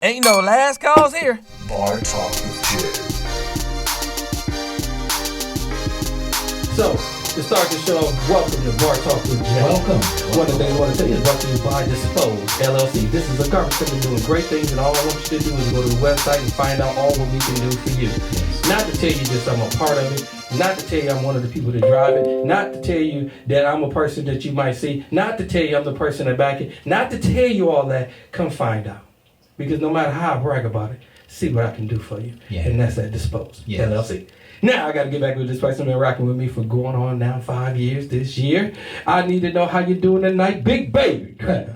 Ain't no last calls here. Bar Talk with Jay. So, to start the show, welcome to Bar Talk with Jay. Welcome. One of the things I want to tell you is brought to you by Dispose LLC. This is a garbage company doing great things, and all I want you to do is go to the website and find out all what we can do for you. Not to tell you just I'm a part of it, not to tell you I'm one of the people that drive it, not to tell you that I'm a person that you might see, not to tell you I'm the person that back it, not to tell you all that. Come find out. Because no matter how I brag about it, see what I can do for you. Yeah. And that's at Dispose LLC. Now I got to get back with this person been rocking with me for going on now 5 years this year. I need to know how you doing tonight, big baby.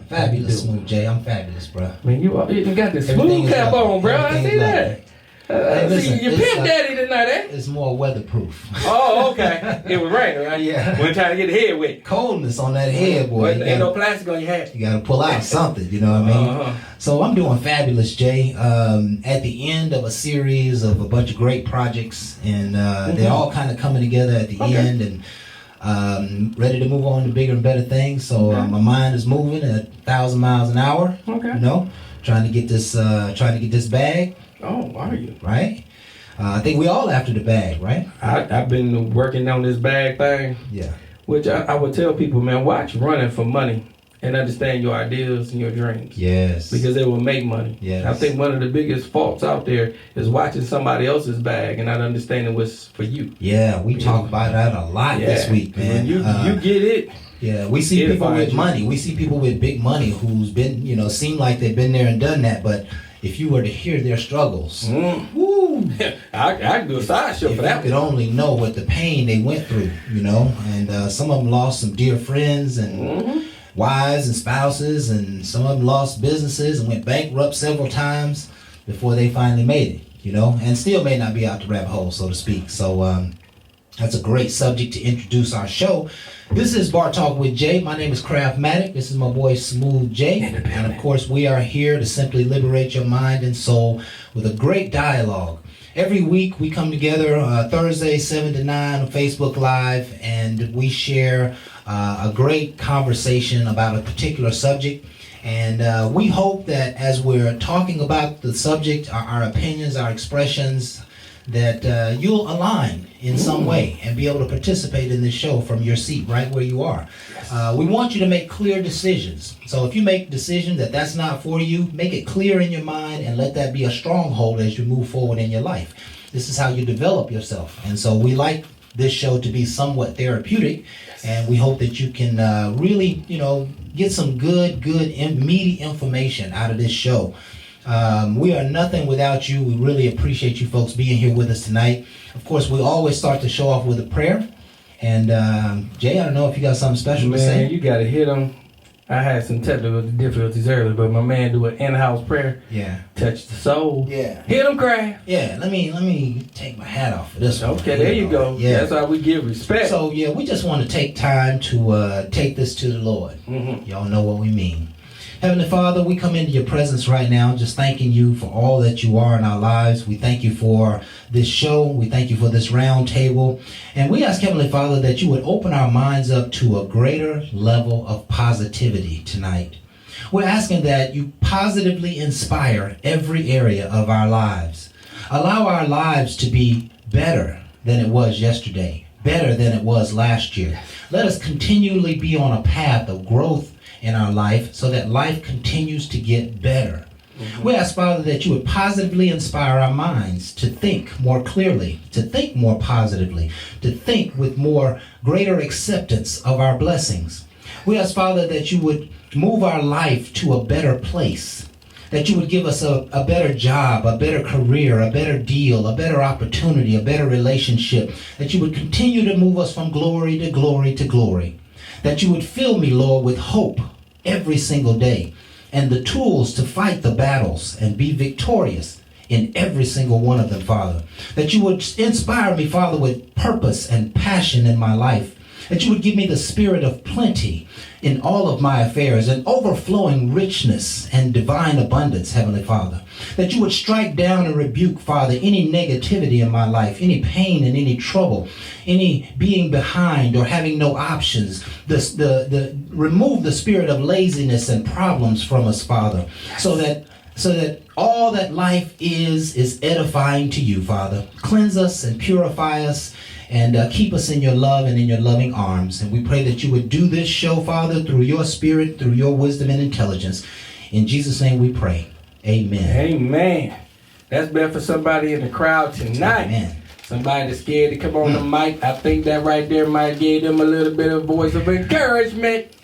Fabulous, Smooth J. I'm fabulous, bro. Man, you got the smooth cap on, bro. I see that. Listen, see, you pimp daddy tonight, eh? It's more weatherproof. Oh, okay. It was raining, right? Yeah. We're trying to get the head wet. Coldness on that head, boy. Ain't no plastic on your hat. You got to pull out something, you know what I mean? Uh-huh. So I'm doing fabulous, Jay. At the end of a series of a bunch of great projects, and they're all kind of coming together at the end, and ready to move on to bigger and better things. So my mind is moving at 1,000 miles an hour. Okay. You know, trying to get this bag. Oh, are you? Right? I think we all after the bag, right? I've been working on this bag thing. Yeah. Which I would tell people, man, watch Running for Money and understand your ideals and your dreams. Yes. Because they will make money. Yes. I think one of the biggest faults out there is watching somebody else's bag and not understanding what's for you. Yeah, we talk about that a lot this week, man. When you get it. Yeah, we see people with money. We see people with big money who's been, seem like they've been there and done that, but if you were to hear their struggles, woo, I can do a side show for that. You could only know what the pain they went through, and some of them lost some dear friends and wives and spouses, and some of them lost businesses and went bankrupt several times before they finally made it, and still may not be out the rabbit hole, so to speak. So that's a great subject to introduce our show. This is Bar Talk with Jay. My name is Craftmatic. This is my boy Smooth J. And of course, we are here to simply liberate your mind and soul with a great dialogue. Every week we come together Thursday 7 to 9 on Facebook Live, and we share a great conversation about a particular subject. And we hope that as we're talking about the subject, our opinions, our expressions, that you'll align in some way and be able to participate in this show from your seat right where you are. We want you to make clear decisions. So if you make a decision that that's not for you, make it clear in your mind and let that be a stronghold as you move forward in your life. This is how you develop yourself. And so we like this show to be somewhat therapeutic, and we hope that you can really, get some good meaty information out of this show. We are nothing without you. We really appreciate you folks being here with us tonight. Of course, we always start the show off with a prayer. And Jay, I don't know if you got something special to say. Man, you got to hit them. I had some technical difficulties earlier, but my man do an in-house prayer. Yeah. Touch the soul. Yeah. Hit them, Craft. Yeah, let me take my hat off for this one. Okay, there you go. Yeah. That's how we give respect. So, yeah, we just want to take time to take this to the Lord. Y'all know what we mean. Heavenly Father, we come into your presence right now just thanking you for all that you are in our lives. We thank you for this show. We thank you for this round table. And we ask, Heavenly Father, that you would open our minds up to a greater level of positivity tonight. We're asking that you positively inspire every area of our lives. Allow our lives to be better than it was yesterday, better than it was last year. Let us continually be on a path of growth in our life so that life continues to get better. We ask, Father, that you would positively inspire our minds to think more clearly, to think more positively, to think with more greater acceptance of our blessings. We ask, Father, that you would move our life to a better place, that you would give us a better job, a better career, a better deal, a better opportunity, a better relationship, that you would continue to move us from glory to glory to glory, that you would fill me, Lord, with hope every single day and the tools to fight the battles and be victorious in every single one of them, Father. That you would inspire me, Father, with purpose and passion in my life. That you would give me the spirit of plenty in all of my affairs and overflowing richness and divine abundance, Heavenly Father. That you would strike down and rebuke, Father, any negativity in my life, any pain and any trouble, any being behind or having no options. Remove the spirit of laziness and problems from us, Father, so that all that life is edifying to you, Father. Cleanse us and purify us and keep us in your love and in your loving arms. And we pray that you would do this show, Father, through your spirit, through your wisdom and intelligence. In Jesus' name we pray. Amen. Amen. That's been for somebody in the crowd tonight. Amen. Somebody that's scared to come on the mic. I think that right there might give them a little bit of voice of encouragement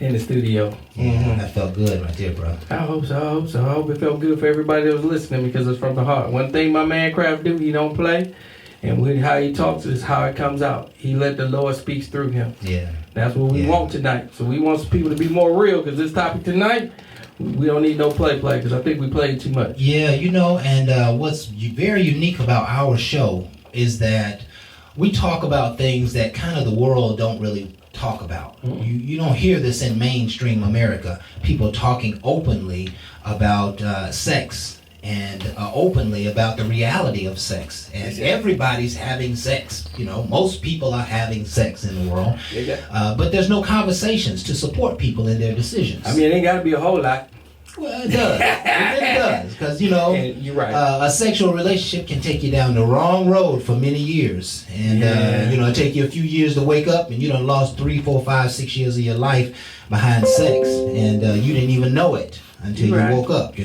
in the studio. Yeah, that felt good right there, bro. I hope so. I hope it felt good for everybody that was listening because it's from the heart. One thing my man Kraft do, he don't play. And with how he talks is how it comes out. He let the Lord speak through him. Yeah. That's what we want tonight. So we want people to be more real because this topic tonight, we don't need no play because I think we played too much. Yeah, and what's very unique about our show is that we talk about things that kind of the world don't really talk about. You don't hear this in mainstream America. People talking openly about sex and openly about the reality of sex. And everybody's having sex. Most people are having sex in the world. But there's no conversations to support people in their decisions. I mean, it ain't got to be a whole lot. Well, it does. It really does. Because, you're right. A sexual relationship can take you down the wrong road for many years. And, it take you a few years to wake up and you done lost 3, 4, 5, 6 years of your life behind sex. And you didn't even know it until you woke up,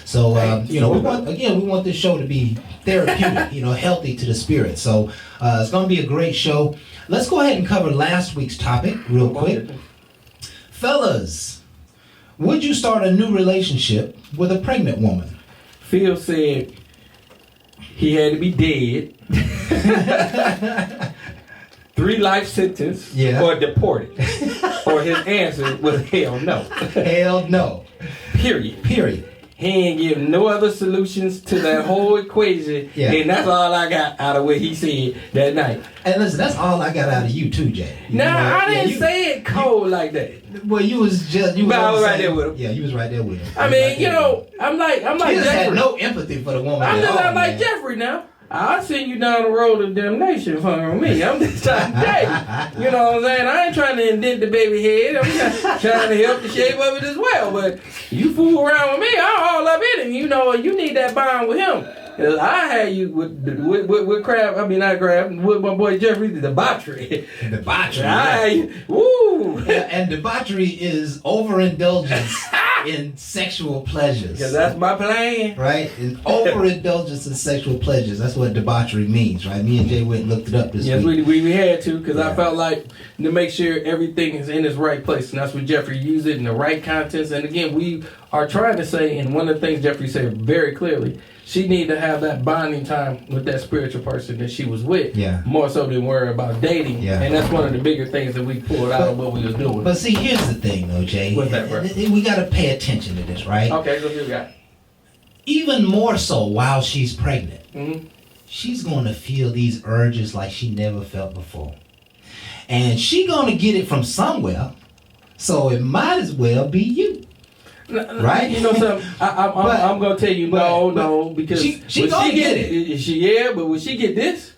So, we want this show to be therapeutic, healthy to the spirit. So, it's going to be a great show. Let's go ahead and cover last week's topic real quick. Fellas, would you start a new relationship with a pregnant woman? Phil said he had to be dead, 3 life sentence, or deported. Or his answer was hell no. Hell no. Period. He ain't give no other solutions to that whole equation. And that's all I got out of what he said that night. And listen, that's all I got out of you too, Jay. I didn't say it cold like that. Well, you was right there with him. Yeah, you was right there with him. I mean, I'm like you just Jeffrey. had no empathy for the woman. I'm just not like Jeffrey now. I'll send you down the road of damnation for me. I'm just trying to tell you. You know what I'm saying? I ain't trying to indent the baby head. I'm just trying to help the shape of it as well. But you fool around with me, I'm all up in it. You need that bond with him. I had you with Crab. I mean, not Crab. With my boy Jeffrey, the debauchery. Woo. And debauchery is overindulgence in sexual pleasures. Because that's my plan. Right? And overindulgence in sexual pleasures. That's what debauchery means, right? Me and Jay went and looked it up this week. Yes, we had to, because I felt like to make sure everything is in its right place. And that's what Jeffrey used it in the right contents. And again, we are trying to say, and one of the things Jeffrey said very clearly, she needed to have that bonding time with that spiritual person that she was with, more so than worry about dating. And that's one of the bigger things that we pulled out of what we was doing. But see, here's the thing, though, Jay. What's that, bro? We got to pay attention to this, right? Okay, so here we got. Even more so while she's pregnant, she's going to feel these urges like she never felt before. And she going to get it from somewhere, so it might as well be you. Right? You know something? I'm gonna tell you no, because she gonna get it. But when she get this,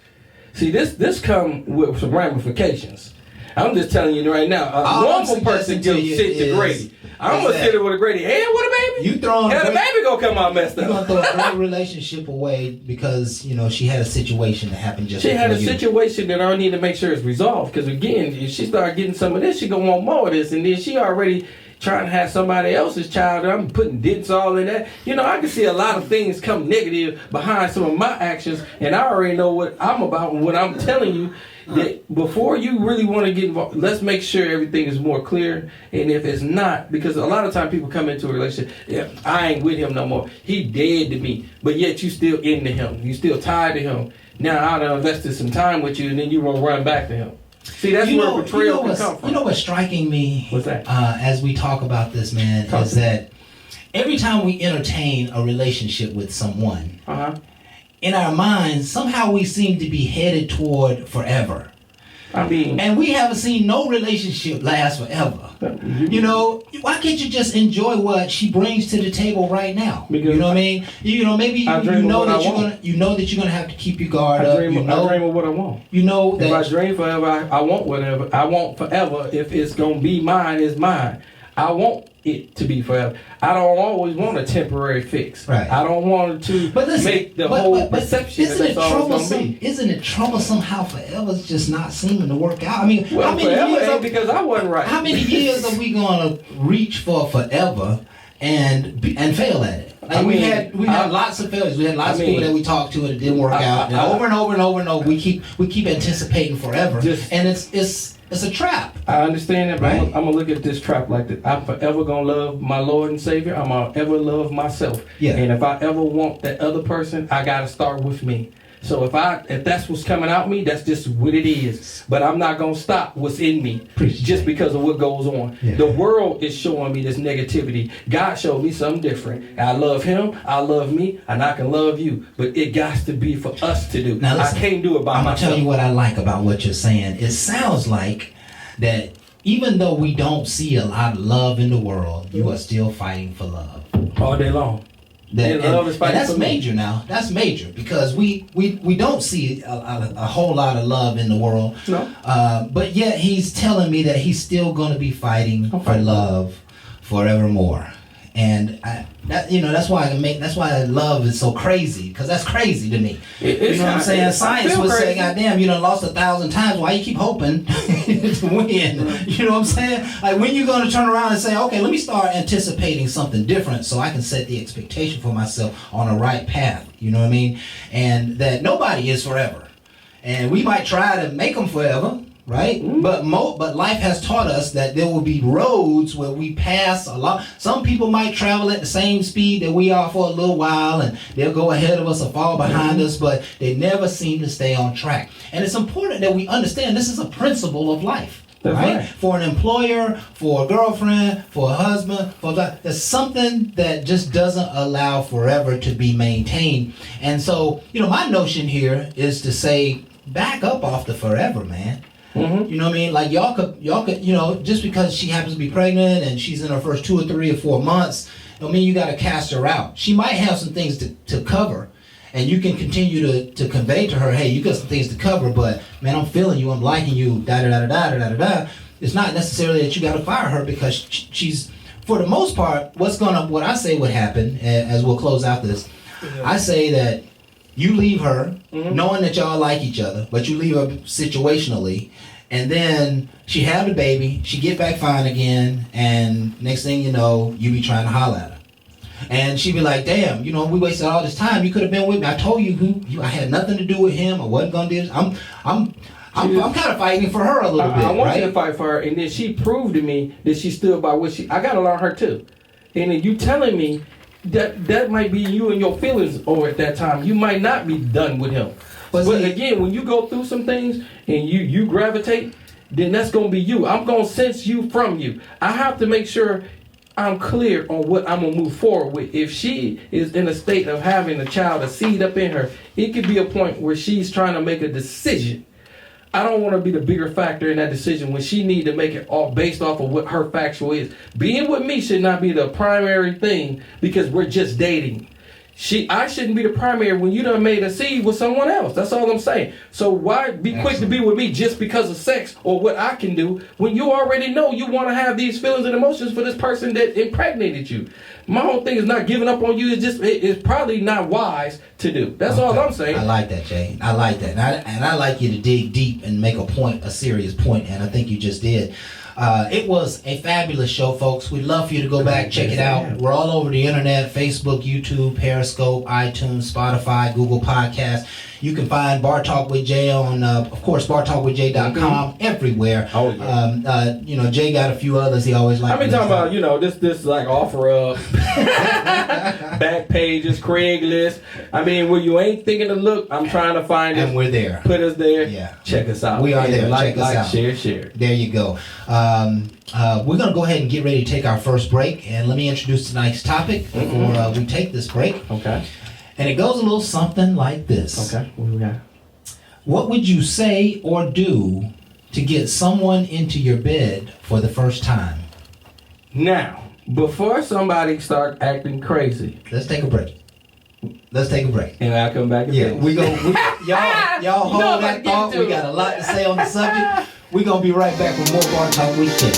see this come with some ramifications. I'm just telling you right now. A normal person gives shit to Grady. I'm gonna sit it with a Grady and with a baby. You throwing the baby gonna come out messed up. You gonna throw a great relationship away because she had a situation that happened just. She had a situation that I need to make sure is resolved. Because again, if she start getting some of this, she gonna want more of this, and then she already trying to have somebody else's child. I'm putting dents all in that. I can see a lot of things come negative behind some of my actions, and I already know what I'm about and what I'm telling you. That before you really want to get involved, let's make sure everything is more clear. And if it's not, because a lot of time people come into a relationship, I ain't with him no more. He dead to me, but yet you still into him. You still tied to him. Now I done invested some time with you, and then you gonna run back to him. See, that's where betrayal can come from. You know what's striking me? What's that? As we talk about this, man, is that every time we entertain a relationship with someone, in our minds, somehow we seem to be headed toward forever. And we haven't seen no relationship last forever. Why can't you just enjoy what she brings to the table right now? Because you know what I mean? Maybe you know that you're gonna have to keep your guard up. I dream of what I want. That if I dream forever, I want whatever I want forever. If it's gonna be mine, it's mine. I want it to be forever. I don't always want a temporary fix. Right. I don't want it to But listen, make the whole perception that isn't it that's all it's going to troublesome? be. Isn't it troublesome how forever's just not seeming to work out? I mean, Well, how many forever years? ain't because I wasn't right. How many years are we going to reach for forever and fail at it? Like we had lots of failures. We had lots of people that we talked to and it didn't work out. And over and over and over and over, we keep anticipating forever, and it's a trap. I understand that, but Right. I'm gonna look at this trap like this. I'm forever gonna love my Lord and Savior. I'm gonna ever love myself. Yeah. And if I ever want that other person, I gotta start with me. So if that's what's coming out me, that's just what it is. But I'm not gonna stop what's in me just because of what goes on. Yeah. The world is showing me this negativity. God showed me something different. I love Him, I love me, and I can love you. But it got to be for us to do. Now listen, I can't do it by I'm myself. gonna tell you what I like about what you're saying. It sounds like that even though we don't see a lot of love in the world, you are still fighting for love. All day long. And love is fighting that's for me. major now. That's major because we don't see a whole lot of love in the world. No. But yet he's telling me that he's still going to be fighting for love forevermore. And that's why love is so crazy, because that's crazy to me. You know what I'm saying? Science would say, "God damn, you done lost 1,000 times. Why you keep hoping to win?" You know what I'm saying? Like, when you going to turn around and say, "Okay, let me start anticipating something different, so I can set the expectation for myself on the right path." You know what I mean? And that nobody is forever, and we might try to make them forever. Right, but life has taught us that there will be roads where we pass a lot. Some people might travel at the same speed that we are for a little while, and they'll go ahead of us or fall behind us, but they never seem to stay on track. And it's important that we understand this is a principle of life. That's right. For an employer, for a girlfriend, for a husband, there's something that just doesn't allow forever to be maintained. And so, my notion here is to say, back up off the forever, man. Mm-hmm. You know what I mean? Like y'all could, just because she happens to be pregnant and she's in her first 2 or 3 or 4 months, don't mean you got to cast her out. She might have some things to cover, and you can continue to convey to her, hey, you got some things to cover, but man, I'm feeling you, I'm liking you, da da da da da da da. It's not necessarily that you got to fire her, because she's, for the most part, what I say would happen, as we'll close out this, I say that you leave her, knowing that y'all like each other, but you leave her situationally, and then she have the baby, she get back fine again, and next thing you know, you be trying to holler at her. And she be like, damn, we wasted all this time, you could have been with me. I told you I had nothing to do with him, I wasn't going to do this. I'm kind of fighting for her a little bit, I want right? you to fight for her, and then she proved to me that she stood by what I got to learn her too. And then you telling me that might be you and your feelings over at that time. You might not be done with him. But again, when you go through some things and you gravitate, then that's going to be you. I'm going to sense you from you. I have to make sure I'm clear on what I'm going to move forward with. If she is in a state of having a child, a seed up in her, it could be a point where she's trying to make a decision. I don't want to be the bigger factor in that decision when she need to make it all based off of what her factual is. Being with me should not be the primary thing because we're just dating. I shouldn't be the primary when you done made a seed with someone else. That's all I'm saying. So why be quick to be with me just because of sex or what I can do when you already know you want to have these feelings and emotions for this person that impregnated you? My whole thing is not giving up on you. It's probably not wise to do. That's all I'm saying. I like that, Jay. I like that. And I like you to dig deep and make a serious point, and I think you just did. It was a fabulous show, folks. We'd love for you to go back, check it out. We're all over the internet, Facebook, YouTube, Periscope, iTunes, Spotify, Google Podcasts. You can find Bar Talk with Jay on, of course, bartalkwithjay.com, everywhere. Oh, yeah. Jay got a few others he always likes. I've been talking about, this like OfferUp, back pages, Craigslist. I mean, where you ain't thinking to look, I'm trying to find it. And we're there. Put us there. Yeah. Check us out. We are there. Like, check us out. Share. There you go. We're going to go ahead and get ready to take our first break. And let me introduce tonight's topic before we take this break. Okay. And it goes a little something like this. Okay. What do we got? What would you say or do to get someone into your bed for the first time? Now, before somebody start acting crazy. Let's take a break. And I'll come back and y'all hold that thought. We got a lot to say on the subject. We're going to be right back with more Bar Talk with Jay.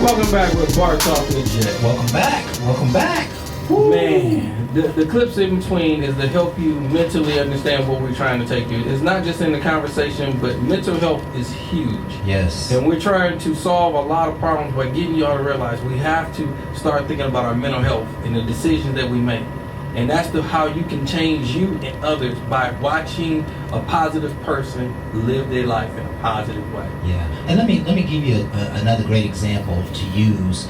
Welcome back with Bar Talk with Jay. Welcome back. Welcome back. Woo. Man, the clips in between is to help you mentally understand what we're trying to take you. It's not just in the conversation, but mental health is huge. Yes. And we're trying to solve a lot of problems by getting y'all to realize we have to start thinking about our mental health and the decisions that we make. And that's how you can change you and others, by watching a positive person live their life in a positive way. Yeah, and let me give you another great example to use.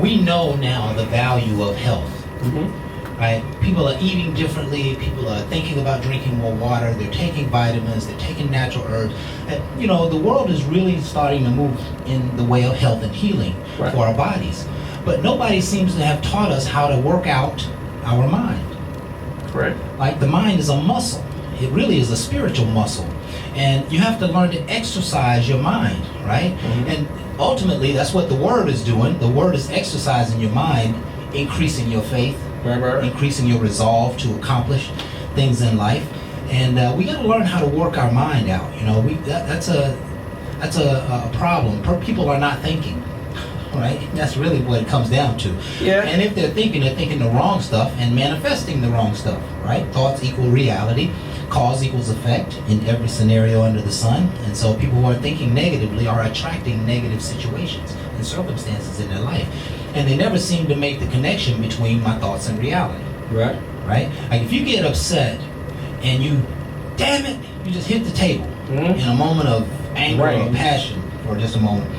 We know now the value of health. Mm-hmm. Right? People are eating differently. People are thinking about drinking more water. They're taking vitamins. They're taking natural herbs. And, the world is really starting to move in the way of health and healing Right. for our bodies. But nobody seems to have taught us how to work out our mind. Correct. Like, the mind is a muscle. It really is a spiritual muscle. And you have to learn to exercise your mind, right? Mm-hmm. And ultimately, that's what the Word is doing. The Word is exercising your mind, increasing your faith, Right. increasing your resolve to accomplish things in life. And we got to learn how to work our mind out. That's a problem. People are not thinking. Right? That's really what it comes down to. Yeah. And if they're thinking the wrong stuff and manifesting the wrong stuff, right? Thoughts equal reality, cause equals effect in every scenario under the sun. And so people who are thinking negatively are attracting negative situations and circumstances in their life. And they never seem to make the connection between my thoughts and reality. Right. Right? Like, if you get upset and you just hit the table Mm-hmm. in a moment of anger or Right. passion for just a moment,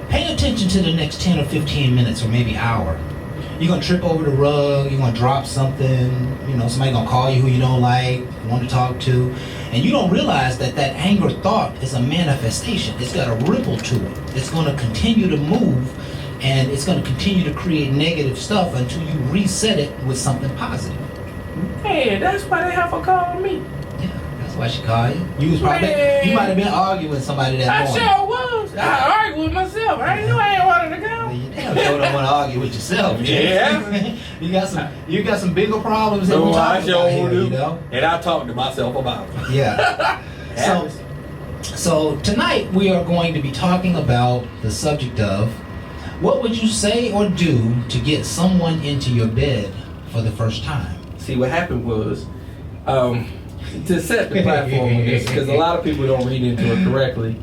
pay attention to the next 10 or 15 minutes or maybe hour. You're going to trip over the rug. You're going to drop something. Somebody going to call you who you don't like, want to talk to. And you don't realize that anger thought is a manifestation. It's got a ripple to it. It's going to continue to move, and it's going to continue to create negative stuff until you reset it with something positive. Hey, that's why they have to call me. Yeah, that's why she called you. You might have been arguing with somebody that I morning. sure was. I argued with myself. I knew I ain't wanted to Well, go. you damn sure don't want to argue with yourself. Yeah. you got some bigger problems than No, we're I talking about sure here, do. And I talked to myself about it. Yeah. So tonight we are going to be talking about the subject of what would you say or do to get someone into your bed for the first time? See, what happened was, to set the platform on this, because a lot of people don't read into it correctly,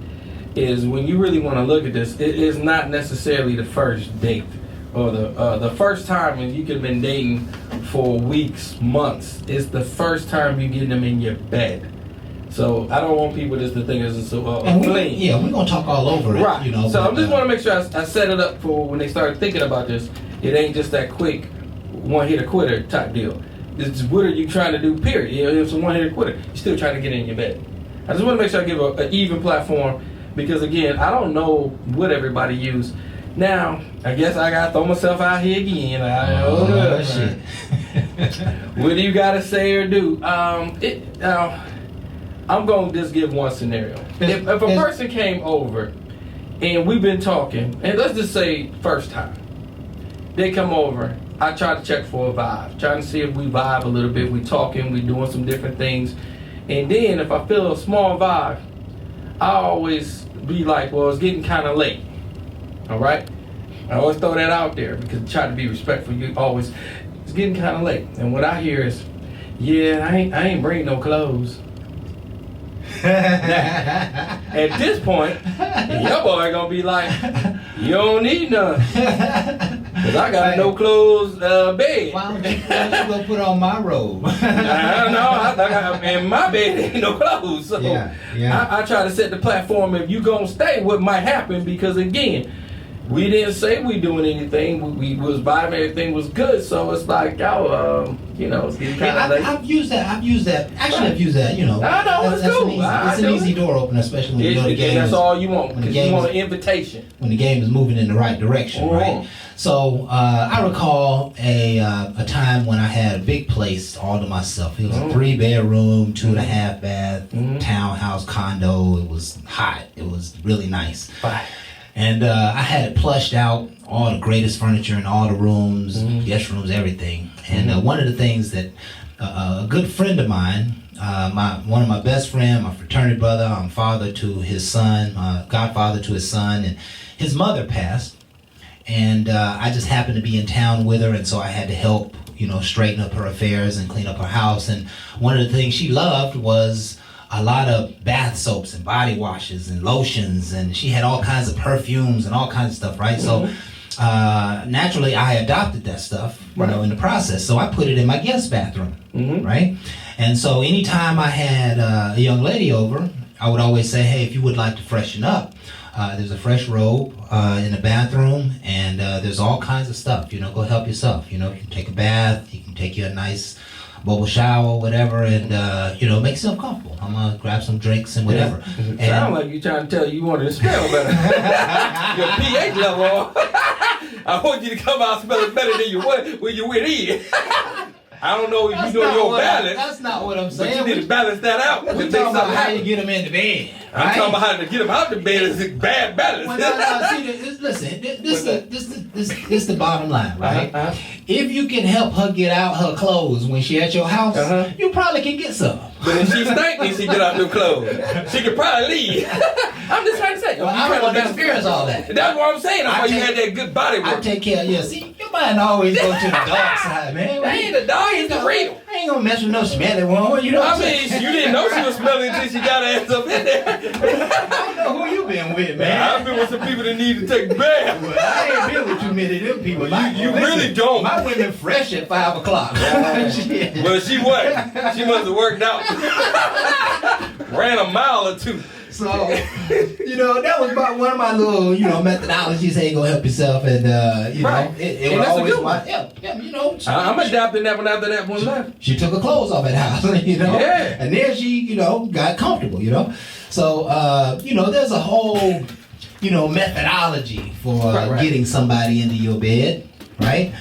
is when you really want to look at this, it is not necessarily the first date or the first time, and you could have been dating for weeks, months. It's the first time you get them in your bed. So I don't want people just to think it's a fling. Yeah, we're gonna talk all over it. Right. So I just want to make sure I set it up for when they start thinking about this. It ain't just that quick one hitter quitter type deal. It's what are you trying to do? Period. If it's a one hitter quitter, you're still trying to get in your bed. I just want to make sure I give an even platform, because again, I don't know what everybody use. Now, I guess I gotta throw myself out here again. I know shit. what do you gotta say or do? I'm gonna just give one scenario. If a person came over and we've been talking, and let's just say first time, they come over, I try to check for a vibe, trying to see if we vibe a little bit, we talking, we doing some different things, and then if I feel a small vibe, I always be like, well, it's getting kind of late, all right? I always throw that out there because I try to be respectful. You always, it's getting kind of late, and what I hear is, yeah, I ain't bring no clothes. At this point, your boy gonna be like, you don't need none, cause I got a no clothes bed. Why don't you go put on my robe? I don't know. I got in my bed ain't no clothes. So Yeah. I try to set the platform. If you gonna stay, what might happen? Because again, we didn't say we doing anything. We was vibing. Everything was good. So it's like, it's getting kind of late. I've used that. Actually, I've used that. I know, it's that's cool. It's an easy door opener, especially when you know the game. That's is, all you want. when the Because game you want is- an invitation. when the game is moving in the right direction, right? So I recall a time when I had a big place all to myself. It was a 3-bedroom, 2.5 bath townhouse condo. It was hot. It was really nice. Bye. And I had it plushed out, all the greatest furniture in all the rooms, guest rooms, everything. And one of the things that a good friend of mine, one of my best friend, my fraternity brother, I'm father to his son, godfather to his son, and his mother passed. And I just happened to be in town with her, and so I had to help, straighten up her affairs and clean up her house. And one of the things she loved was a lot of bath soaps and body washes and lotions, and she had all kinds of perfumes and all kinds of stuff, right? So naturally, I adopted that stuff, in the process. So I put it in my guest bathroom, right? And so anytime I had a young lady over, I would always say, hey, if you would like to freshen up, there's a fresh robe in the bathroom, and there's all kinds of stuff. Go help yourself. You can take a bath, you can take you a nice bubble shower, whatever, and make yourself comfortable. I'm gonna grab some drinks and whatever. It sounds like you're trying to tell you wanted to smell better. Your pH level. I want you to come out smelling better than you went when you went in. I don't know if you know your balance. That's not what I'm saying. But you need to balance that out. We're talking about how you get them in the bed. Right? I'm talking about how to get them out the bed is bad balance. Well, see, listen, this is the bottom line, right? If you can help her get out her clothes when she at your house, you probably can get some. But if she stank when she get out them clothes, she could probably leave. I'm just trying to say. Well, I don't want to experience all that. That's what I'm saying. That's why you had that good body work. I take care of you. See, your mind always go to the dark side, man. That ain't the dog, it's the real. I ain't gonna mess with no smelly woman. You know what I'm saying? You didn't know she was smelling until she got her ass up in there. I don't know who you been with, man. I've been with some people that need to take a bath. Well, I ain't been with too many of them people. You really don't. My women fresh at 5 o'clock. Well, she what? She must have worked out. Ran a mile or two. So, that was about one of my little, methodologies. Hey, go help yourself, and it was always my help. Yeah, I'm adapting that one after that one left. She took her clothes off at the house, Yeah. and then she, got comfortable, So, there's a whole, methodology for getting somebody into your bed, right?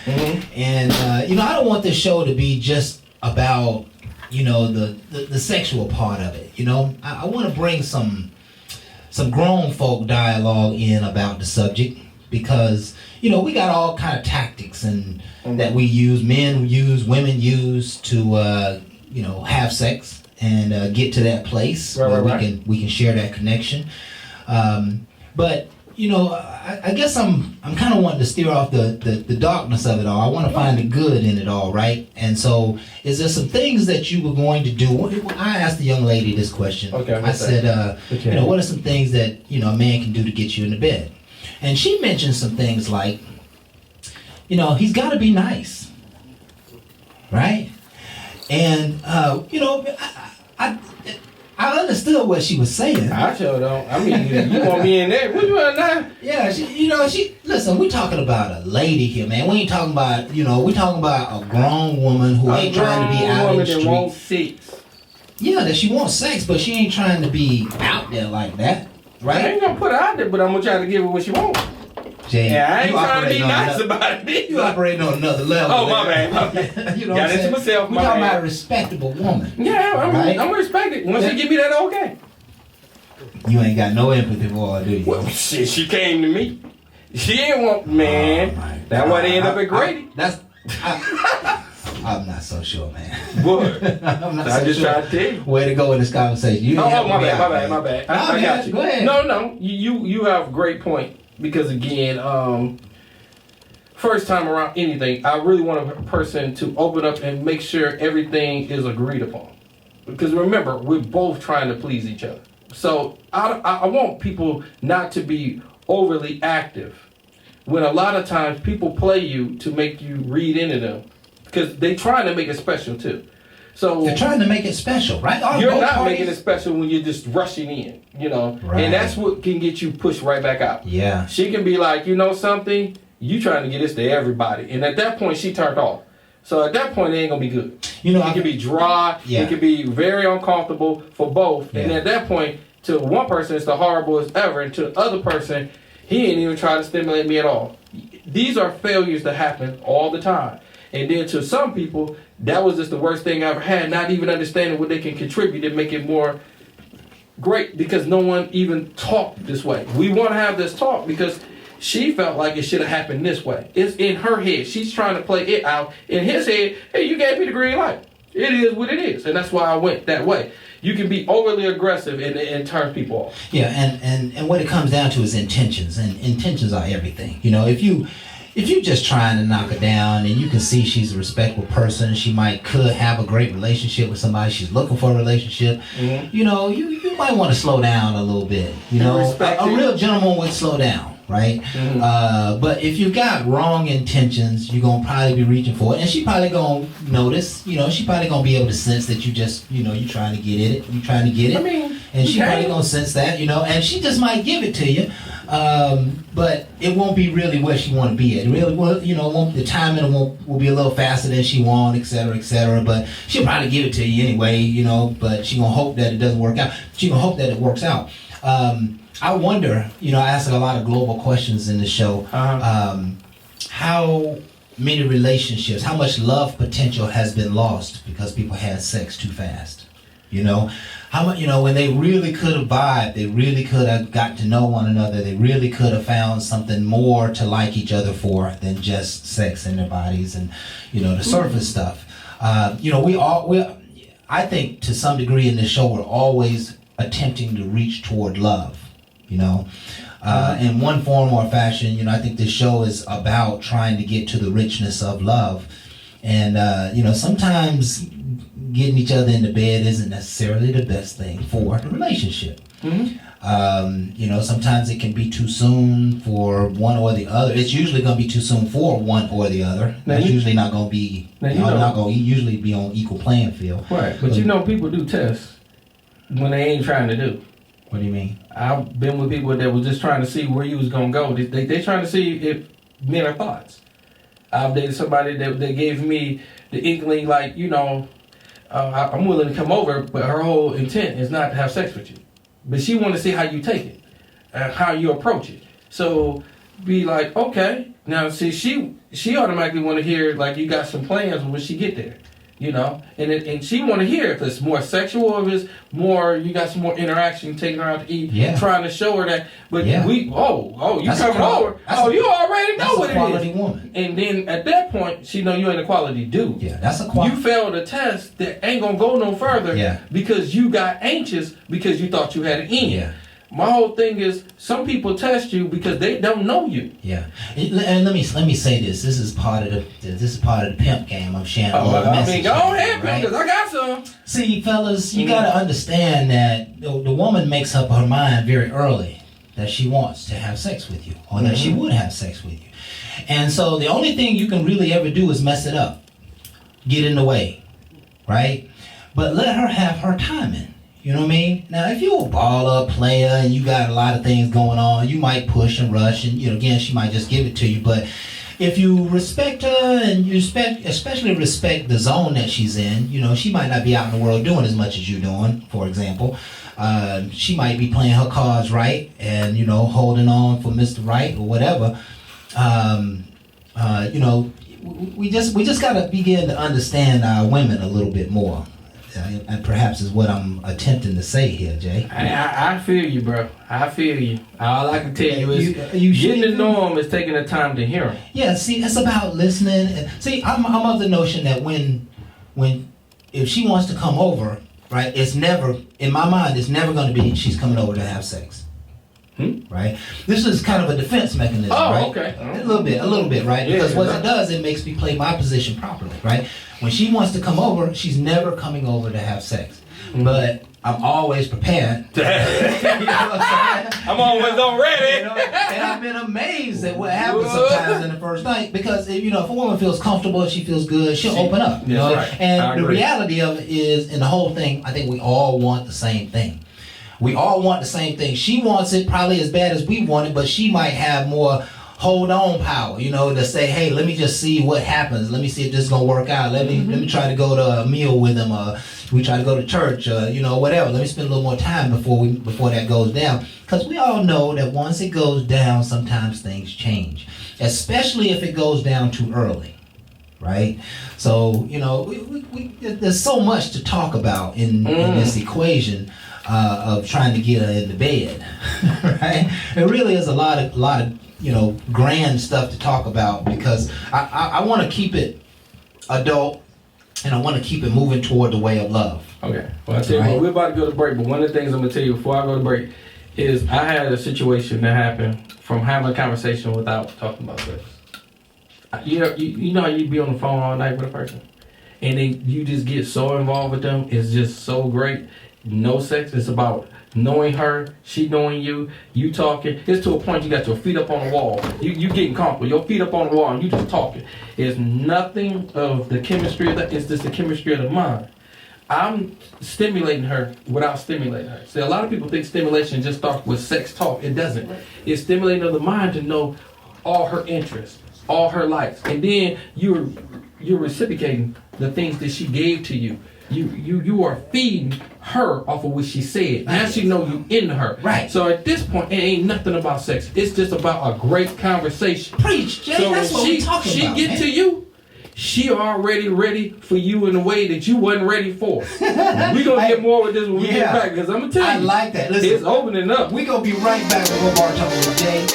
And I don't want this show to be just about the sexual part of it. I want to bring some grown folk dialogue in about the subject, because we got all kind of tactics and that we use, men use, women use to have sex and get to that place where we can share that connection. But I guess I'm kind of wanting to steer off the darkness of it all. I want to find the good in it all, right? And so, is there some things that you were going to do? I asked the young lady this question. Okay. I said, what are some things that a man can do to get you into bed? And she mentioned some things like, he's got to be nice, right? And I understood what she was saying. I sure don't. I mean, you want me in there? What you want now? Yeah, she listen, we talking about a lady here, man. We ain't talking about, we talking about a grown woman who ain't trying to be out in the street. Wants sex. Yeah, that she wants sex, but she ain't trying to be out there like that, right? I ain't gonna put her out there, but I'm gonna try to give her what she wants. Jay, yeah, I ain't trying to be nice about it. You operating on another level. Oh, my bad. You know what I'm saying? Myself, we talking about a respectable woman. Yeah, I'm respected. Once you give me that, okay. You ain't got no empathy for her, do you? Well, shit, she came to me. She ain't want, man. That's why they end up at Grady. I'm not so sure, man. What? I'm not I so just sure. tried to tell you. Way to go in this conversation. My bad. I got you. Go ahead. No. You have a great point. Because again, first time around anything, I really want a person to open up and make sure everything is agreed upon. Because remember, we're both trying to please each other. So I want people not to be overly active. When a lot of times people play you to make you read into them. Because they're trying to make it special too. So they're trying to make it special, right? You're not making it special when you're just rushing in, Right. And that's what can get you pushed right back out. Yeah. She can be like, something, you trying to get this to everybody. And at that point, she turned off. So at that point, it ain't going to be good. It can be dry. Yeah. It can be very uncomfortable for both. Yeah. And at that point, to one person, it's the horriblest ever. And to the other person, he ain't even trying to stimulate me at all. These are failures that happen all the time. And then to some people, that was just the worst thing I ever had, not even understanding what they can contribute and make it more great, because no one even talked this way. We want to have this talk because she felt like it should have happened this way. It's in her head. She's trying to play it out. In his head, hey, you gave me the green light. It is what it is. And that's why I went that way. you can be overly aggressive and it turns people off. Yeah, and what it comes down to is intentions, and intentions are everything. You know, if you just trying to knock her down and you can see she's a respectable person, she could have a great relationship with somebody, she's looking for a relationship, you know, you might want to slow down a little bit. You know, a real gentleman would slow down, right? But if you got wrong intentions, you're going to probably be reaching for it. And she probably going to notice, you know, she probably going to be able to sense that you just, you know, you're trying to get it. You're trying to get it. I mean, and she probably going to sense that, you know, and she just might give it to you. But it won't be really where she want to be at. It really will, you know, the timing will be a little faster than she want, et cetera, et cetera. But she'll probably give it to you anyway, you know, but she going to hope that it doesn't work out. She going to hope that it works out. I wonder, you know, I ask a lot of global questions in the show, how many relationships, how much love potential has been lost because people had sex too fast? You know, how much, you know, when they really could have vibed, they really could have got to know one another, they really could have found something more to like each other for than just sex in their bodies and, you know, the surface stuff. You know, I think to some degree in this show, we're always attempting to reach toward love, you know. In one form or fashion, you know, I think this show is about trying to get to the richness of love. And, you know, sometimes getting each other into bed isn't necessarily the best thing for the relationship. You know, sometimes it can be too soon for one or the other. It's usually going to be too soon for one or the other. That's usually not going to be, not going to usually be on equal playing field. Right, but you know, people do tests when they ain't trying to do. What do you mean? I've been with people that were just trying to see where you was going to go. They trying to see if men are thoughts. I've dated somebody that gave me the inkling, like, you know, I'm willing to come over, but her whole intent is not to have sex with you. But she want to see how you take it, how you approach it. So be like, okay. Now, see, she automatically want to hear, like, you got some plans when she get there, you know? And she want to hear if it's more sexual, if it's more, you got some more interaction, taking her out to eat, trying to show her that. But you coming over. You already know what it is. That's a quality woman. And then at that point, she know you ain't a quality dude. Yeah, that's a quality. You failed a test that ain't going to go no further because you got anxious because you thought you had it in you. Yeah. My whole thing is, some people test you because they don't know you. Yeah, and let me say this. This is part of the pimp game. I'm sharing a little message. I mean, go ahead, right? Because I got some. See, fellas, you got to understand that the woman makes up her mind very early that she wants to have sex with you, or that she would have sex with you, and so the only thing you can really ever do is mess it up, get in the way, right? But let her have her timing. You know what I mean? Now, if you're a baller, player, and you got a lot of things going on, you might push and rush, and, you know, again, she might just give it to you. But if you respect her and you especially respect the zone that she's in, you know, she might not be out in the world doing as much as you're doing, for example. She might be playing her cards right and, you know, holding on for Mr. Right or whatever. You know, we just got to begin to understand our women a little bit more. And perhaps is what I'm attempting to say here, Jay. I feel you, bro. I feel you. All I can tell you is getting to know them is taking the time to hear them. Yeah, see, it's about listening. See, I'm of the notion that if she wants to come over, right, it's never, in my mind, it's never going to be she's coming over to have sex. Right? This is kind of a defense mechanism, right? Okay. A little bit, right? Because what it does, it makes me play my position properly, right? When she wants to come over, she's never coming over to have sex. But I'm always prepared. You know what I'm saying? I'm always on ready. You know, and I've been amazed at what happens sometimes in the first night, because if a woman feels comfortable, if she feels good, she'll open up. You know? Right. And the reality of it is, in the whole thing, I think we all want the same thing. We all want the same thing. She wants it probably as bad as we want it, but she might have more hold on power, you know, to say, hey, let me just see what happens. Let me see if this is going to work out. Let me try to go to a meal with him. We try to go to church, you know, whatever. Let me spend a little more time before that goes down. Because we all know that once it goes down, sometimes things change, especially if it goes down too early. Right? So, you know, there's so much to talk about in this equation of trying to get her into bed. Right? It really is a lot of you know, grand stuff to talk about, because I want to keep it adult, and I want to keep it moving toward the way of love. Okay. Well, I tell you Right. what, we're about to go to break, but one of the things I'm gonna tell you before I go to break is I had a situation that happened from having a conversation without talking about sex. You know how you be on the phone all night with a person, and then you just get so involved with them. It's just so great. No sex. It's about knowing her, she knowing you, you talking. It's to a point you got your feet up on the wall. You getting comfortable. Your feet up on the wall, and you just talking. It's nothing of the chemistry of that. It's just the chemistry of the mind. I'm stimulating her without stimulating her. See, a lot of people think stimulation just starts with sex talk. It doesn't. It's stimulating of the mind to know all her interests, all her likes, and then you're reciprocating the things that she gave to you. You are feeding her off of what she said. Now she know you into her. Right. So at this point, it ain't nothing about sex. It's just about a great conversation. Preach, Jay. So That's when what we're talking about. She get to you, she already ready for you in a way that you wasn't ready for. We're gonna get more with this when we get back, because I'm gonna tell you, I like that. Listen, it's opening up. we're going to be right back with more Bar Talk with Jay.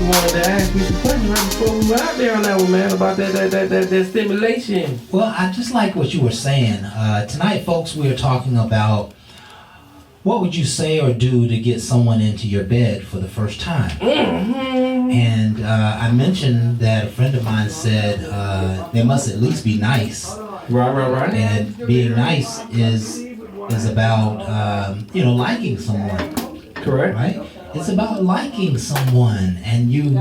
Wanted to ask me some questions right before we went out there on that one, man, about that stimulation. Well, I just like what you were saying. Tonight, folks, we are talking about what would you say or do to get someone into your bed for the first time. Mm-hmm. And I mentioned that a friend of mine said they must at least be nice. Right. And being nice is about liking someone, Correct. right? It's about liking someone, and you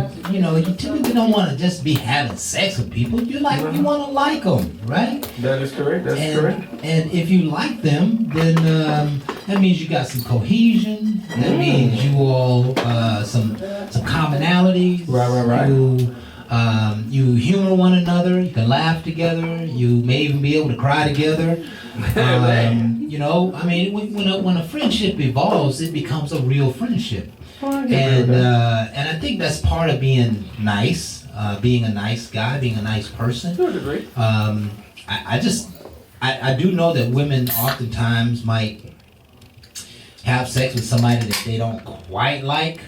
typically don't want to just be having sex with people. You want to like them, right? That is correct. And if you like them, then that means you got some cohesion. That means you all some commonalities. Right. You humor one another. You can laugh together. You may even be able to cry together. When a friendship evolves, it becomes a real friendship. And I think that's part of being nice, being a nice guy, being a nice person. I do know that women oftentimes might have sex with somebody that they don't quite like,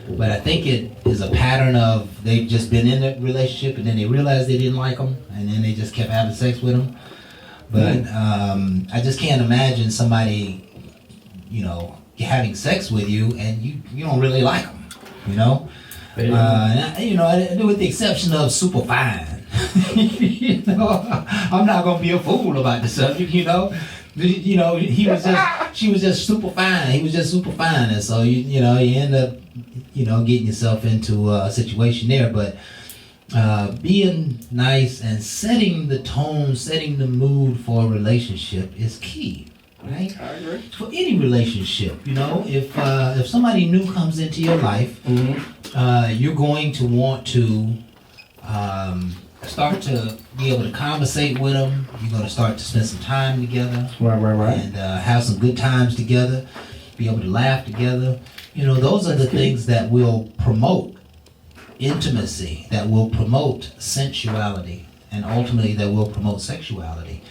but I think it is a pattern of they've just been in a relationship and then they realized they didn't like them, and then they just kept having sex with them. But I just can't imagine somebody, having sex with you and you don't really like them, with the exception of super fine. I'm not gonna be a fool about the subject, she was just super fine. He was just super fine, and so you end up getting yourself into a situation there. But being nice and setting the tone, setting the mood for a relationship is key, right? I agree. For any relationship, if somebody new comes into your life, you're going to want to start to be able to conversate with them. You're going to start to spend some time together, Right. and have some good times together. Be able to laugh together. Those are the things that will promote intimacy, that will promote sensuality, and ultimately that will promote sexuality.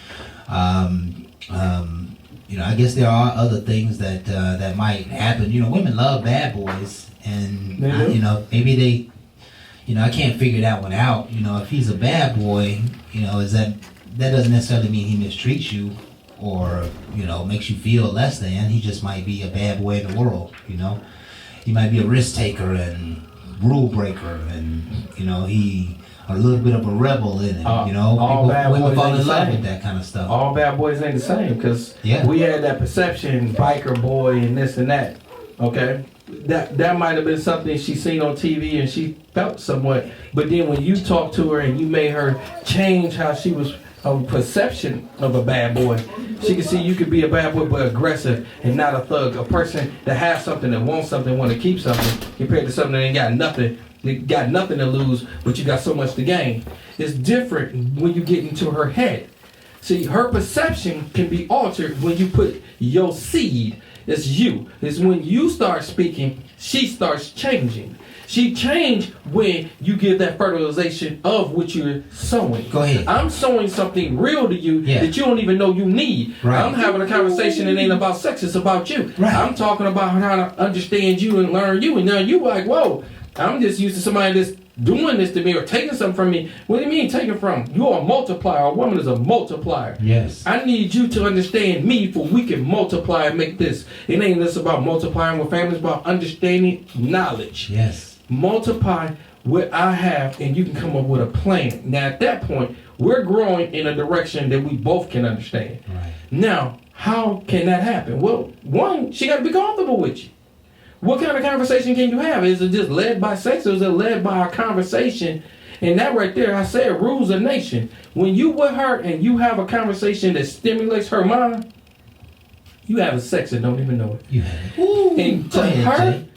I guess there are other things that might happen. Women love bad boys, and maybe they, I can't figure that one out. If he's a bad boy, is that doesn't necessarily mean he mistreats you or makes you feel less than. He just might be a bad boy in the world. He might be a risk taker and rule breaker, and he a little bit of a rebel in it. All People, bad women boys fall ain't in the love same. with that kind of stuff. All bad boys ain't the same, because we had that perception, biker boy and this and that. Okay, that might have been something she seen on TV and she felt somewhat, but then when you talked to her and you made her change how she was perception of a bad boy, she could see you could be a bad boy but aggressive and not a thug, a person that has something, that wants something, want to keep something, compared to something that ain't got nothing. You got nothing to lose, but you got so much to gain. It's different when you get into her head. See, her perception can be altered when you put your seed. It's you. It's when you start speaking, she starts changing. She changed when you give that fertilization of what you're sowing. Go ahead. I'm sowing something real to you that you don't even know you need. Right. I'm having a conversation that ain't about sex, it's about you. Right. I'm talking about how to understand you and learn you. And now you like, whoa, I'm just used to somebody that's doing this to me or taking something from me. What do you mean taking from? You're a multiplier. A woman is a multiplier. Yes. I need you to understand me for we can multiply and make this. It ain't just about multiplying with families, it's about understanding knowledge. Yes. Multiply what I have and you can come up with a plan. Now at that point, we're growing in a direction that we both can understand. Right. Now, how can that happen? Well, one, she got to be comfortable with you. What kind of conversation can you have? Is it just led by sex or is it led by a conversation? And that right there, I said, rules a nation. When you with her and you have a conversation that stimulates her mind, you having sex and don't even know it. You have it. Ooh, And to go ahead, her, Jay.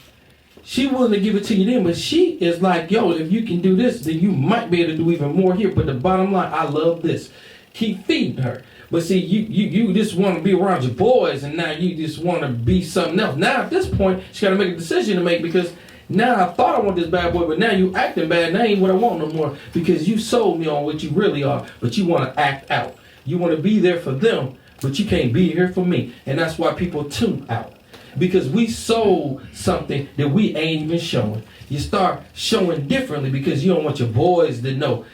she willing to give it to you then, but she is like, yo, if you can do this, then you might be able to do even more here. But the bottom line, I love this. Keep feeding her. But see, you just want to be around your boys, and now you just want to be something else. Now at this point, she got to make a decision to make because now I thought I want this bad boy, but now you acting bad. Now ain't what I want no more because you sold me on what you really are, but you want to act out. You want to be there for them, but you can't be here for me. And that's why people tune out. Because we sold something that we ain't even showing. You start showing differently because you don't want your boys to know.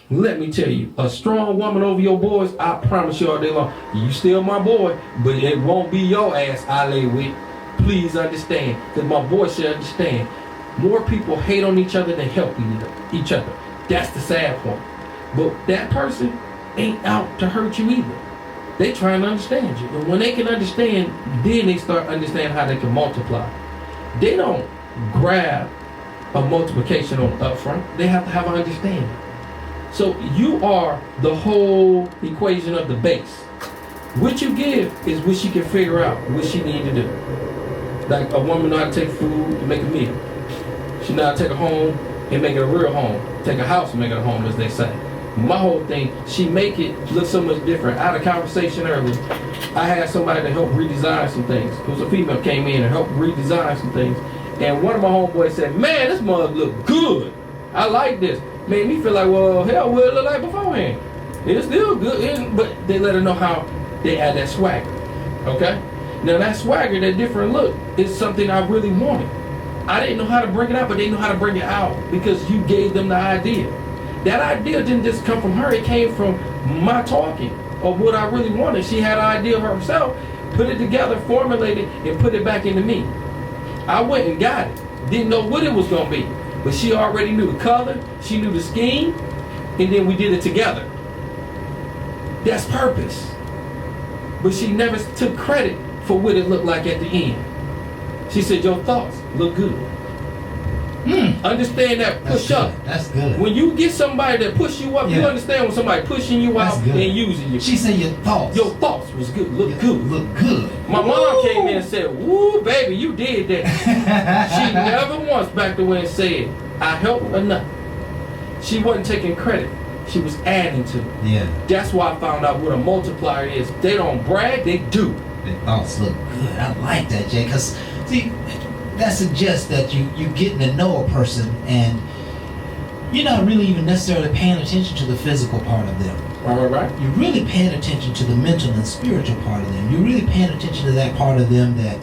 Let me tell you, a strong woman over your boys, I promise you all day long, you still my boy, but it won't be your ass I lay with. Please understand, because my boy should understand. More people hate on each other than help each other. That's the sad point. But that person ain't out to hurt you either. They trying to understand you. And when they can understand, then they start understanding how they can multiply. They don't grab a multiplication on upfront. They have to have an understanding. So you are the whole equation of the base. What you give is what she can figure out what she need to do. Like a woman know how to take food and make a meal. She know how to take a home and make it a real home. Take a house and make it a home, as they say. My whole thing, she make it look so much different. I had a conversation earlier. I had somebody to help redesign some things. It was a female came in and helped redesign some things. And one of my homeboys said, man, this mug look good. I like this. Made me feel like, well, hell, what it look like beforehand? It's still good, but they let her know how they had that swagger, okay? Now that swagger, that different look, is something I really wanted. I didn't know how to bring it out, but they know how to bring it out because you gave them the idea. That idea didn't just come from her, it came from my talking of what I really wanted. She had an idea herself, put it together, formulated, and put it back into me. I went and got it. Didn't know what it was gonna be. But she already knew the color, she knew the scheme, and then we did it together. That's purpose. But she never took credit for what it looked like at the end. She said, your thoughts look good. Understand that push up. That's good. When you get somebody that push you up, you Yeah. understand when somebody pushing you That's out good. and using you. She said your thoughts. Your thoughts was good, look good. Look good. My mom came in and said, woo, baby, you did that. She never once backed away and said, I helped or nothing. She wasn't taking credit. She was adding to it. Yeah. That's why I found out what a multiplier is. They don't brag, they do. The thoughts look good. I like that, Jay, because, see, that suggests that you're getting to know a person and you're not really even necessarily paying attention to the physical part of them. Right. You're really paying attention to the mental and spiritual part of them. You're really paying attention to that part of them that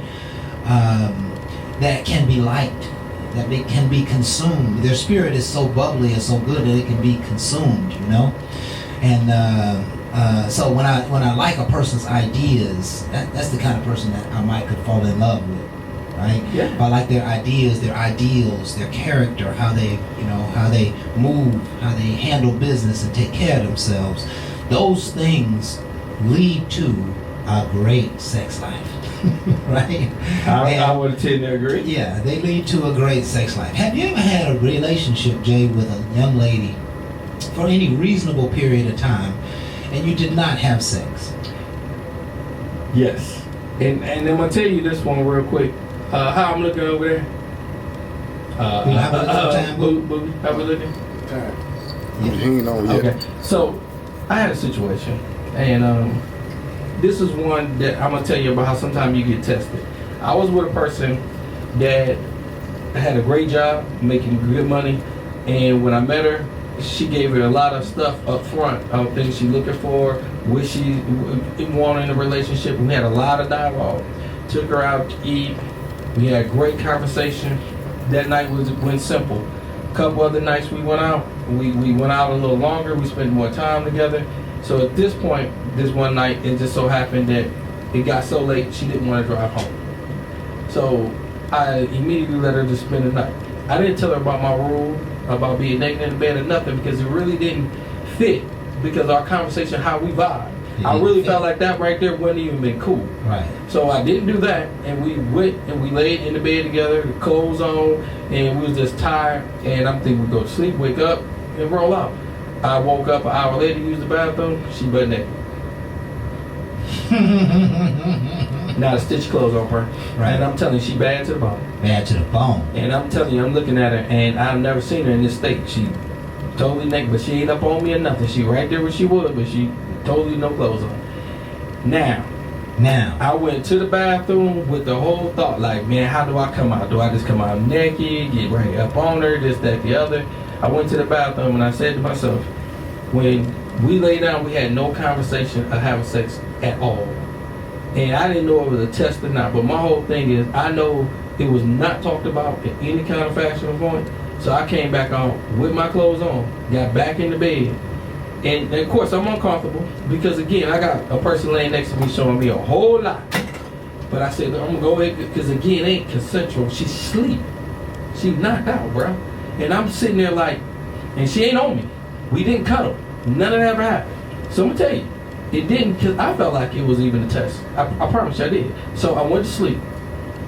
that can be liked, that they can be consumed. Their spirit is so bubbly and so good that it can be consumed, you know? And so when I like a person's ideas, that's the kind of person that I might could fall in love with. Right? Yeah. If I like their ideas, their ideals, their character, how they move, how they handle business and take care of themselves. Those things lead to a great sex life. Right? I would tend to agree. Yeah, they lead to a great sex life. Have you ever had a relationship, Jay, with a young lady for any reasonable period of time and you did not have sex? Yes. And I'm going to tell you this one real quick. How I'm looking over there? Have a little time, Boogie, how we looking? He ain't on yet. Okay. So, I had a situation, And this is one that I'm gonna tell you about how sometimes you get tested. I was with a person that had a great job, making good money, and when I met her, she gave her a lot of stuff up front of things she's looking for, what she wanted in a relationship. We had a lot of dialogue. Took her out to eat. We had great conversation. That night went simple. A couple other nights we went out. We went out a little longer. We spent more time together. So at this point, this one night, it just so happened that it got so late she didn't want to drive home. So I immediately let her just spend the night. I didn't tell her about my rule, about being naked in the bed or nothing, because it really didn't fit, because our conversation, how we vibe. I really felt like that right there wouldn't even been cool. Right. So I didn't do that, and we went and we laid in the bed together, the clothes on, and we was just tired, and I'm thinking we'd go to sleep, wake up, and roll out. I woke up an hour later, used the bathroom, she butt naked. Not a stitch clothes on her. Right. And I'm telling you, she bad to the bone. Bad to the bone. And I'm telling you, I'm looking at her, and I've never seen her in this state. She totally naked, but she ain't up on me or nothing. She right there where she was, but she totally no clothes on. Now, I went to the bathroom with the whole thought, like, man, how do I come out? Do I just come out naked, get right up on her, this, that, the other? I went to the bathroom, and I said to myself, when we lay down, we had no conversation of having sex at all. And I didn't know it was a test or not, but my whole thing is, I know it was not talked about in any kind of fashion or point. So I came back on with my clothes on, got back in the bed. And of course, I'm uncomfortable because, again, I got a person laying next to me showing me a whole lot. But I said, I'm going to go ahead because, again, it ain't consensual. She's asleep. She knocked out, bro. And I'm sitting there like, and she ain't on me. We didn't cuddle. None of that ever happened. So I'm going to tell you, it didn't, because I felt like it was even a test. I promise you I did. So I went to sleep.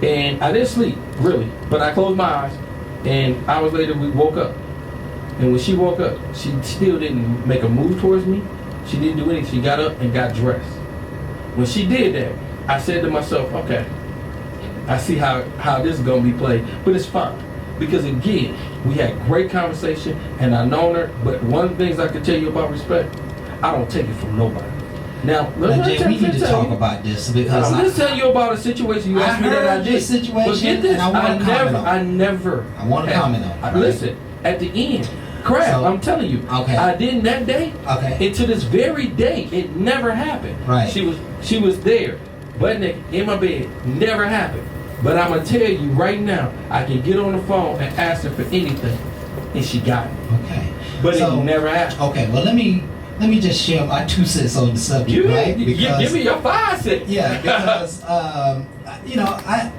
And I didn't sleep, really. But I closed my eyes. And hours later, we woke up. And when she woke up, she still didn't make a move towards me. She didn't do anything. She got up and got dressed. When she did that, I said to myself, okay, I see how this is going to be played. But it's fine. Because, again, we had great conversation, and I known her. But one of the things I can tell you about respect, I don't take it from nobody. Now, Jay, we need to talk about this because I'm just telling you about a situation you asked me that I did. This situation, but get this, and I want to comment on it. I want to comment on it. Right? Listen, at the end, crap, I'm telling you, okay. I didn't that day. Okay. And to this very day, it never happened. Right. She was there, butt naked, in my bed. Never happened. But I'm gonna tell you right now, I can get on the phone and ask her for anything, and she got it. Okay. But it never happened. Okay. Well, let me just share my 2 cents on the subject, right? Because, give me your 5 cents. Yeah, because I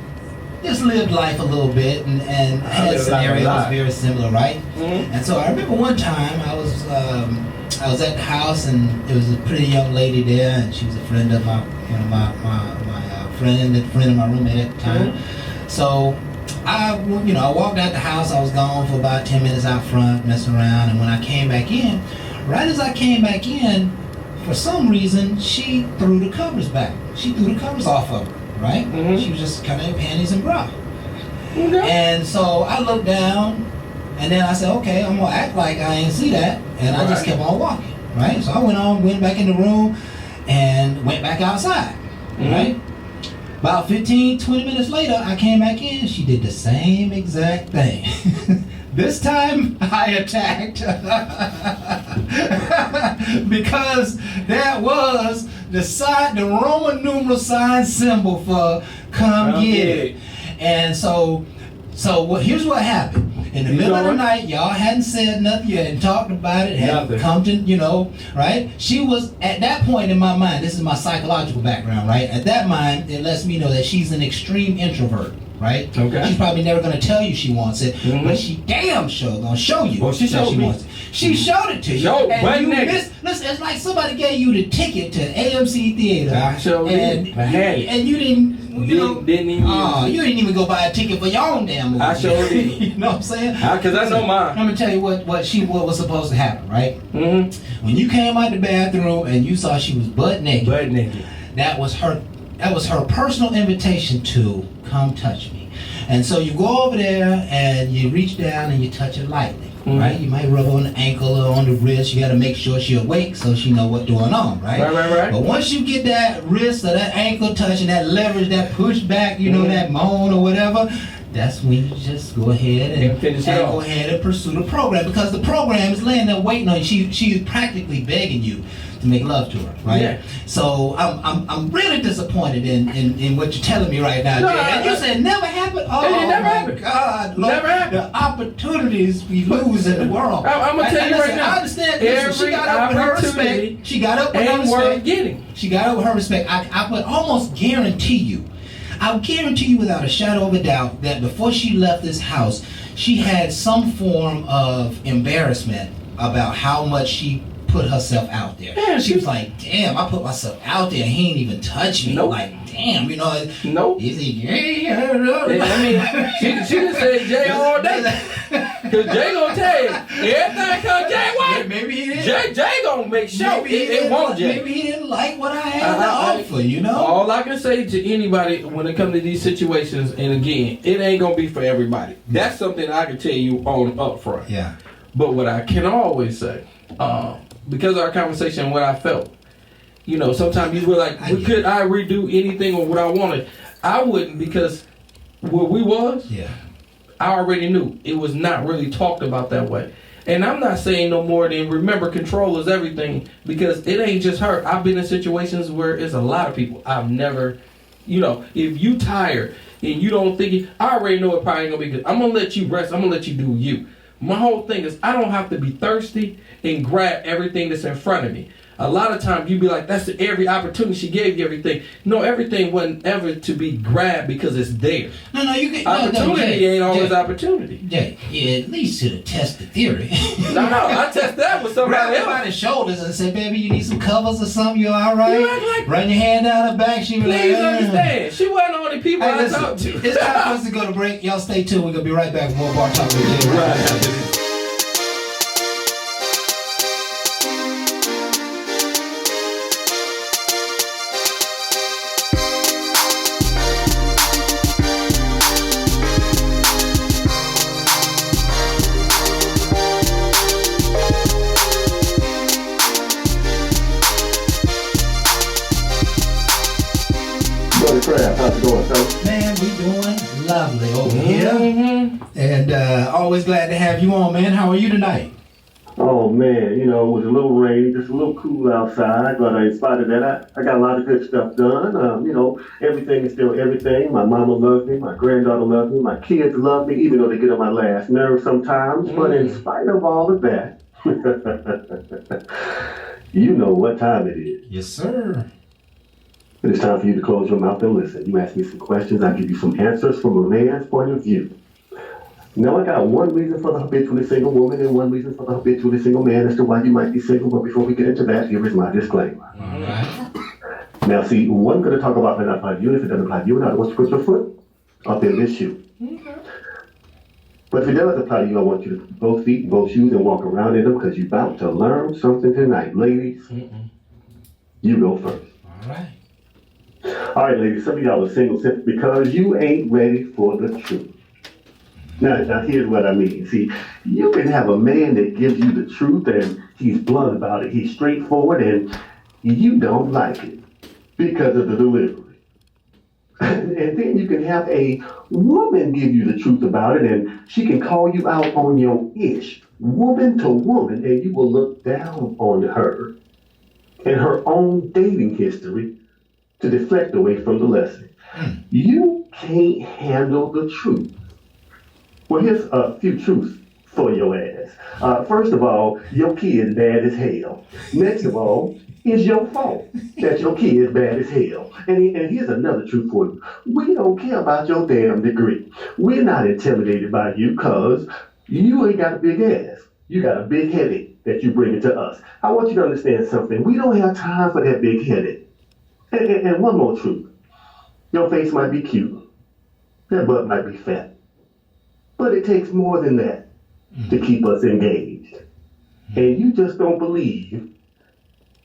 just lived life a little bit and had scenarios very similar, right? Mm-hmm. And so I remember one time I was at the house and there was a pretty young lady there, and she was a friend of my friend of my roommate at the time. Mm-hmm. So I walked out the house. I was gone for about 10 minutes out front, messing around, and when I came back in. Right as I came back in, for some reason, she threw the covers back. She threw the covers off of her, right? Mm-hmm. She was just kind of in panties and bra. Okay. And so I looked down, and then I said, okay, I'm going to act like I ain't see that. And I just kept on walking, right? So I went back in the room, and went back outside, right? About 15, 20 minutes later, I came back in. She did the same exact thing. This time I attacked because that was the Roman numeral sign symbol for come get it. And so here's what happened. In the middle of the night, y'all hadn't said nothing, you hadn't talked about it, hadn't come to, right? She was, at that point in my mind, this is my psychological background, right? At that mind, it lets me know that she's an extreme introvert. Right? Okay. She's probably never going to tell you she wants it, but she damn sure going to show you. Well, she showed me. Wants it. She showed it to you. And you listen, it's like somebody gave you the ticket to AMC Theater. I showed and you didn't, you didn't even go buy a ticket for your own damn movie. I showed did. You know what I'm saying? Because I know mine. Let me tell you what was supposed to happen, right? Mm-hmm. When you came out the bathroom and you saw she was butt naked. That was her personal invitation to come touch me. And so you go over there and you reach down and you touch it lightly. right? You might rub on the ankle or on the wrist. You got to make sure she's awake so she know what's going on, right? Right. But once you get that wrist or that ankle touching, that leverage, that push back, you know, that moan or whatever, that's when you just go ahead and finish it off. go ahead and pursue the program, because the program is laying there waiting on you. She's practically begging you to make love to her, right? Yeah. So I'm really disappointed in what you're telling me right now, No, Jay. And you said never happened. Oh It never my happened. God, Lord, Never happened. the opportunities we lose in the world. I'm gonna tell you right now. I understand. Listen, she got up with her opportunity respect. She got up with her ain't worth respect. getting. She got up with her respect. I would almost guarantee you. I guarantee you without a shadow of a doubt that before she left this house, she had some form of embarrassment about how much she put herself out there. Yeah, she was like, damn, I put myself out there and he ain't even touch me. Nope. Like, damn, you know. Nope. Is he gay? I mean, she just said Jay all day. Because Jay gonna tell you, everything come Jay way. Maybe he didn't. Jay gonna make sure it won't Jay. Maybe he didn't like what I had to offer, you know? All I can say to anybody when it comes to these situations, and again, it ain't gonna be for everybody. That's something I can tell you on up front. Yeah. But what I can always say, because of our conversation and what I felt, you know, sometimes you were like, could I redo anything or what I wanted? I wouldn't, because where we was, I already knew it was not really talked about that way. And I'm not saying no more than remember, control is everything, because it ain't just her. I've been in situations where it's a lot of people. I've never, you know, if you tired and you don't think it, I already know it probably ain't gonna be good. I'm gonna let you rest. I'm gonna let you do you. My whole thing is I don't have to be thirsty and grab everything that's in front of me. A lot of times you be like, that's every opportunity, she gave you everything. No, everything wasn't ever to be grabbed because it's there. No, you can. Opportunity ain't always opportunity. Yeah, at least should have tested the theory. No, I test that with somebody Grab her else. by the shoulders and say, baby, you need some covers or something? You all right? You act like- Run your hand down her back. She was Please like, understand, she wasn't on the people Hey, I listen, talked to. it's time for us to go to break. Y'all stay tuned. We're going to be right back with more Bar Talk with Jay. Right. Brother Crab, how's it going, fellas? Man, we doing lovely over here. Mm-hmm. And always glad to have you on, man. How are you tonight? Oh man, you know, it was a little rainy, just a little cool outside, but in spite of that, I got a lot of good stuff done. You know, everything is still everything. My mama loves me, my granddaughter loves me, my kids love me, even though they get on my last nerve sometimes. But in spite of all of that, you know what time it is. Yes, sir. It is time for you to close your mouth and listen. You ask me some questions, I give you some answers from a man's point of view. Now, I got one reason for the habitually single woman and one reason for the habitually single man as to why you might be single. But before we get into that, here is my disclaimer. All right. Now, see, what I'm going to talk about may not apply to you. And if it doesn't apply to you, and I want you to put your foot up in this shoe. But if it does apply to you, I want you to put both feet in both shoes and walk around in them, because you're about to learn something tonight. Ladies, you go first. All right. All right, ladies, some of y'all are single simply because you ain't ready for the truth. Now, here's what I mean. See, you can have a man that gives you the truth and he's blunt about it. He's straightforward and you don't like it because of the delivery. And then you can have a woman give you the truth about it and she can call you out on your ish, woman to woman, and you will look down on her and her own dating history to deflect away from the lesson. You can't handle the truth. Well, here's a few truths for your ass. First of all, your kid's bad as hell. Next of all, it's your fault that your kid's bad as hell. And here's another truth for you. We don't care about your damn degree. We're not intimidated by you because you ain't got a big ass. You got a big headache that you bring to us. I want you to understand something. We don't have time for that big headache. And one more truth. Your face might be cute. That butt might be fat. But it takes more than that to keep us engaged. And you just don't believe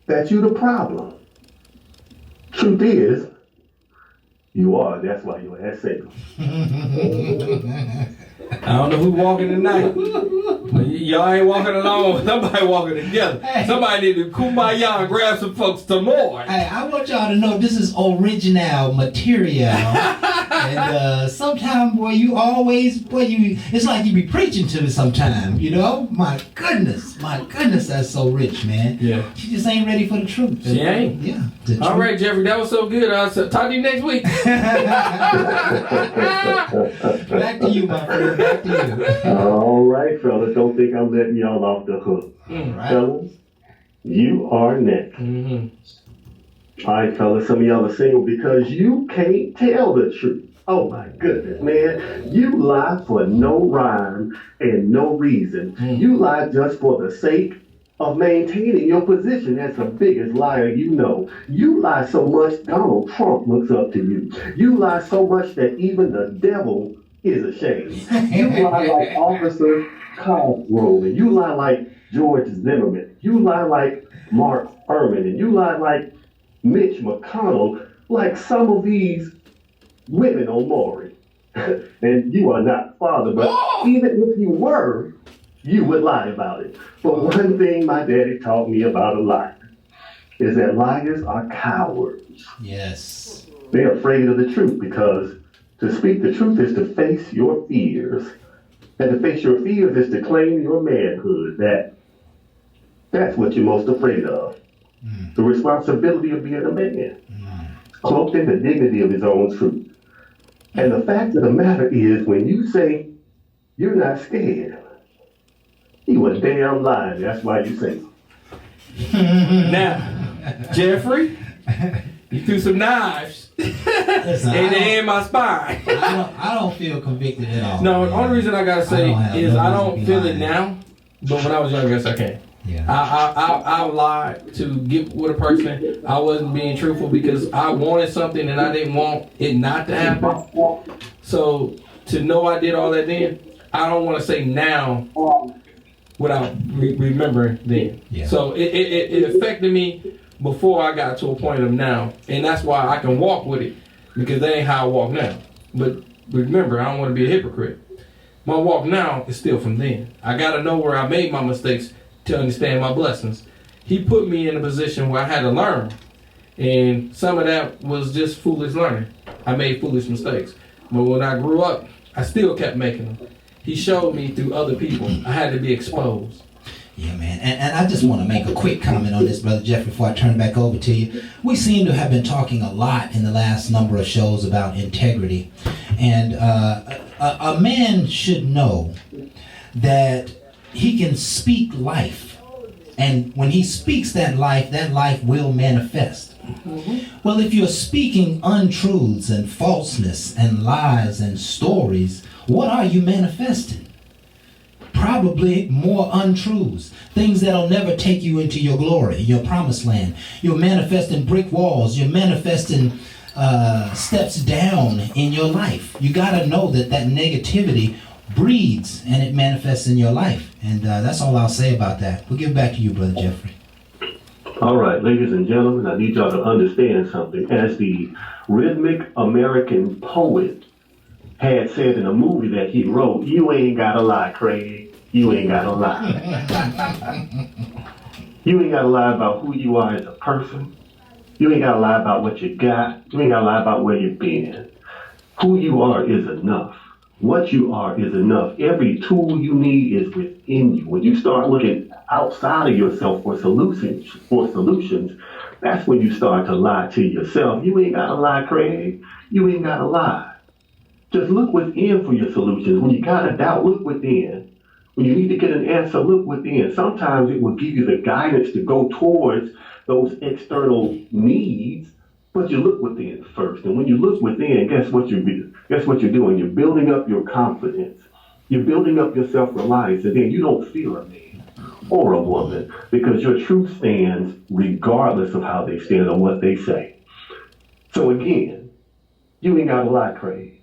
that you're the problem. Truth is, you are. That's why your ass single. I don't know who walking tonight, but y'all ain't walking alone. Somebody walking together. Hey. Somebody need to kumbaya and grab some folks some more. Hey, I want y'all to know this is original material. And sometimes, boy, it's like you be preaching to me sometime, you know? My goodness, that's so rich, man. Yeah. She just ain't ready for the truth. She ain't. Yeah. the All truth. right, Jeffrey, that was so good. I'll talk to you next week. Back to you, my friend. Back to you. All right, fellas. Don't think I'm letting y'all off the hook. Right. Fellas, you are next. Mm-hmm. All right, fellas, some of y'all are single because you can't tell the truth. Oh my goodness, man. You lie for no rhyme and no reason. You lie just for the sake of maintaining your position as the biggest liar you know. You lie so much Donald Trump looks up to you. You lie so much that even the devil is ashamed. You lie like Officer Cosgrove, and you lie like George Zimmerman. You lie like Mark Furman, and you lie like Mitch McConnell, like some of these women on Maury. And you are not father, but even if you were, you would lie about it. But one thing my daddy taught me about a liar is that liars are cowards. Yes. They're afraid of the truth because to speak the truth is to face your fears. And to face your fears is to claim your manhood. That's what you're most afraid of. The responsibility of being a man, cloaked in the dignity of his own truth. And the fact of the matter is, when you say you're not scared, you a damn liar. That's why you say it. Now, Jeffrey, you threw some knives Listen, in my spine. I don't feel convicted at all. No, man. the only reason I gotta say is no I reason don't to be feel it lying. now, but when I was young, I guess I can. Yeah. I lied to get with a person. I wasn't being truthful because I wanted something and I didn't want it not to happen. So to know I did all that then, I don't want to say now without remembering then. Yeah. So it affected me before I got to a point of now, and that's why I can walk with it because that ain't how I walk now. But remember, I don't want to be a hypocrite. My walk now is still from then. I got to know where I made my mistakes to understand my blessings. He put me in a position where I had to learn. And some of that was just foolish learning. I made foolish mistakes. But when I grew up, I still kept making them. He showed me through other people. I had to be exposed. Yeah, man. And I just want to make a quick comment on this, Brother Jeff, before I turn it back over to you. We seem to have been talking a lot in the last number of shows about integrity. And a man should know that he can speak life. And when he speaks that life will manifest. Well, if you're speaking untruths and falseness and lies and stories, what are you manifesting? Probably more untruths, things that'll never take you into your glory, your promised land. You're manifesting brick walls. You're manifesting steps down in your life. You got to know that negativity breeds and it manifests in your life. And that's all I'll say about that. We'll give it back to you, Brother Jeffrey. All right, ladies and gentlemen, I need y'all to understand something. As the rhythmic American poet had said in a movie that he wrote, you ain't gotta lie, Craig. You ain't gotta lie. You ain't gotta lie about who you are as a person. You ain't gotta lie about what you got. You ain't gotta lie about where you've been. Who you are is enough. What you are is enough. Every tool you need is within you. When you start looking outside of yourself for solutions, that's when you start to lie to yourself. You ain't gotta lie, Craig. You ain't gotta lie. Just look within for your solutions. When you got a doubt, look within. When you need to get an answer, look within. Sometimes it will give you the guidance to go towards those external needs, but you look within first. And when you look within, guess what you're doing? You're building up your confidence. You're building up your self-reliance, and then you don't fear a man or a woman because your truth stands regardless of how they stand or what they say. So again, you ain't gotta lie, Craig.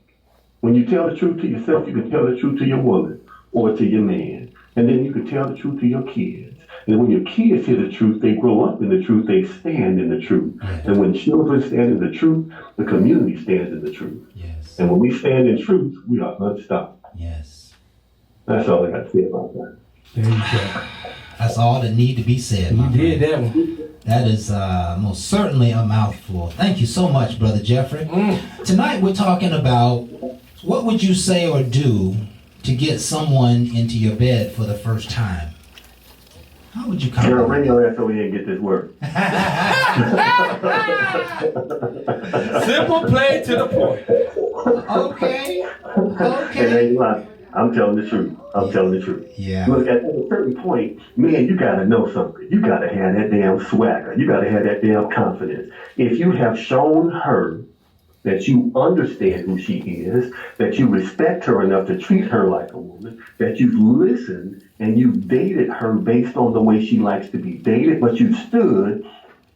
When you tell the truth to yourself, you can tell the truth to your woman or to your man. And then you can tell the truth to your kids. And when your kids hear the truth, they grow up in the truth, they stand in the truth. And when children stand in the truth, the community stands in the truth. Yes. And when we stand in truth, we are unstoppable. Yes. That's all I got to say about that. There you go. That's all that need to be said. You did that one. That is most certainly a mouthful. Thank you so much, Brother Jeffrey. Tonight we're talking about what would you say or do to get someone into your bed for the first time? How would you come Girl, up bring with your ass over here and get this work. Simple, play to the point. Okay. And Okay. ain't lying. I'm telling the truth. I'm telling the truth. Yeah. Look, at a certain point, man, you gotta know something. You gotta have that damn swagger. You gotta have that damn confidence. If you have shown her that you understand who she is, that you respect her enough to treat her like a woman, that you've listened and you've dated her based on the way she likes to be dated, but you've stood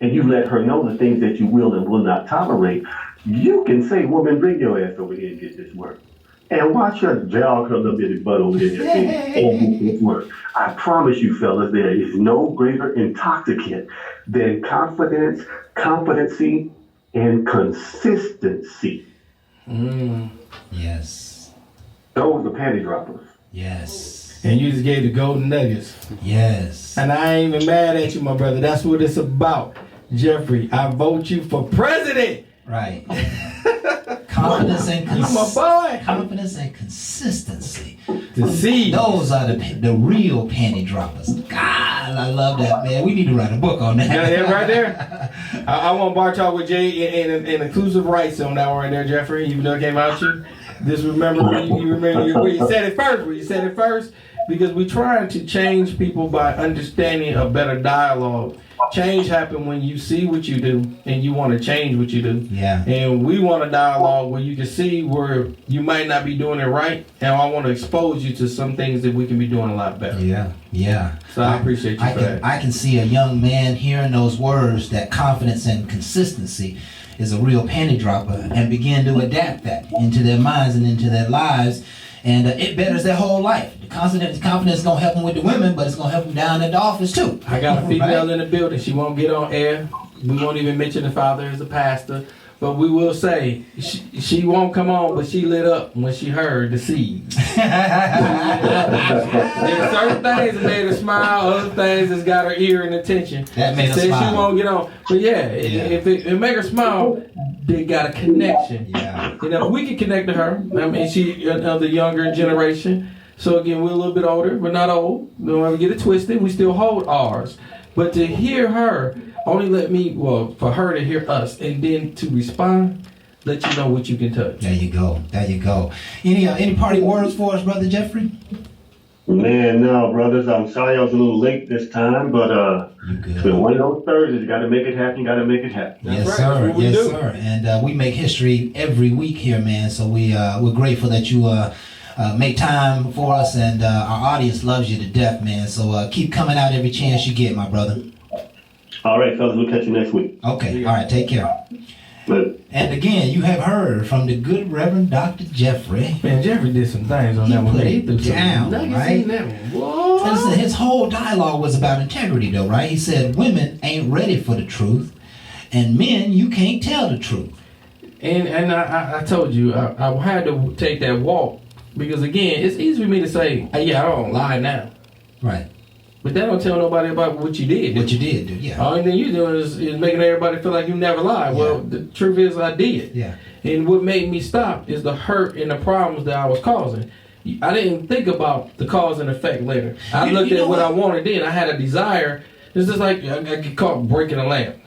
and you let her know the things that you will and will not tolerate, you can say, woman, bring your ass over here and get this work. And watch her jog her little bitty butt over there and get this work. I promise you, fellas, there is no greater intoxicant than confidence, competency, and consistency. Yes. Those are panty droppers. Yes. And you just gave the golden nuggets. Yes. And I ain't even mad at you, my brother. That's what it's about. Jeffrey, I vote you for president. Right. Confidence and You my boy. confidence and consistency. The seed. Those are the real panty droppers. God, I love that, man. We need to write a book on that. Yeah, that right there. I want bar talk with Jay and inclusive rights on that one right there, Jeffrey. Even though it came out you, just remember you remember where you said it first. Where you said it first, because we're trying to change people by understanding a better dialogue. Change happens when you see what you do and you want to change what you do. Yeah. And we want a dialogue where you can see where you might not be doing it right, and I want to expose you to some things that we can be doing a lot better. Yeah. Yeah. So I appreciate you for that. I can see a young man hearing those words, that confidence and consistency is a real panty dropper, and begin to adapt that into their minds and into their lives. And it betters their whole life. The confidence is going to help them with the women, but it's going to help them down at the office too. I got a female Right? in the building. She won't get on air. We won't even mention the father as a pastor. But we will say she won't come on, but she lit up when she heard the seeds. There's certain things that made her smile, other things that's got her ear and attention. That made She her said smile. she won't get on. But if it make her smile, they got a connection. Yeah. You know, we can connect to her. I mean, she of the younger generation. So again, we're a little bit older, but not old. Don't ever get it twisted. We still hold ours. But to hear her, for her to hear us and then to respond, let you know what you can touch. There you go. There you go. Any parting words for us, Brother Jeffrey? Man, no, brothers, I'm sorry I was a little late this time, but You it's been good. one of those Thursdays. You gotta make it happen, you gotta make it happen. That's Yes, right. sir. That's what we Yes, do. sir. And we make history every week here, man. So we're grateful that you make time for us, and our audience loves you to death, man. So keep coming out every chance you get, my brother. All right, fellas, we'll catch you next week. Okay. All right. Take care. Later. And again, you have heard from the good Reverend Dr. Jeffrey. Man, Jeffrey did some things on He that one. put He it threw some down, nuggets right? in that one. What? And listen, his whole dialogue was about integrity, though, right? He said women ain't ready for the truth, and men, you can't tell the truth. And I told you, I had to take that walk because, again, it's easy for me to say, hey, yeah, I don't lie now. Right. But that don't tell nobody about what you did. What you did, dude. Yeah. Only thing you're doing is making everybody feel like you never lied. Yeah. Well, the truth is I did. Yeah. And what made me stop is the hurt and the problems that I was causing. I didn't think about the cause and effect later. I You looked know at what I what? wanted then. I had a desire. It's just like I get caught breaking a lamp.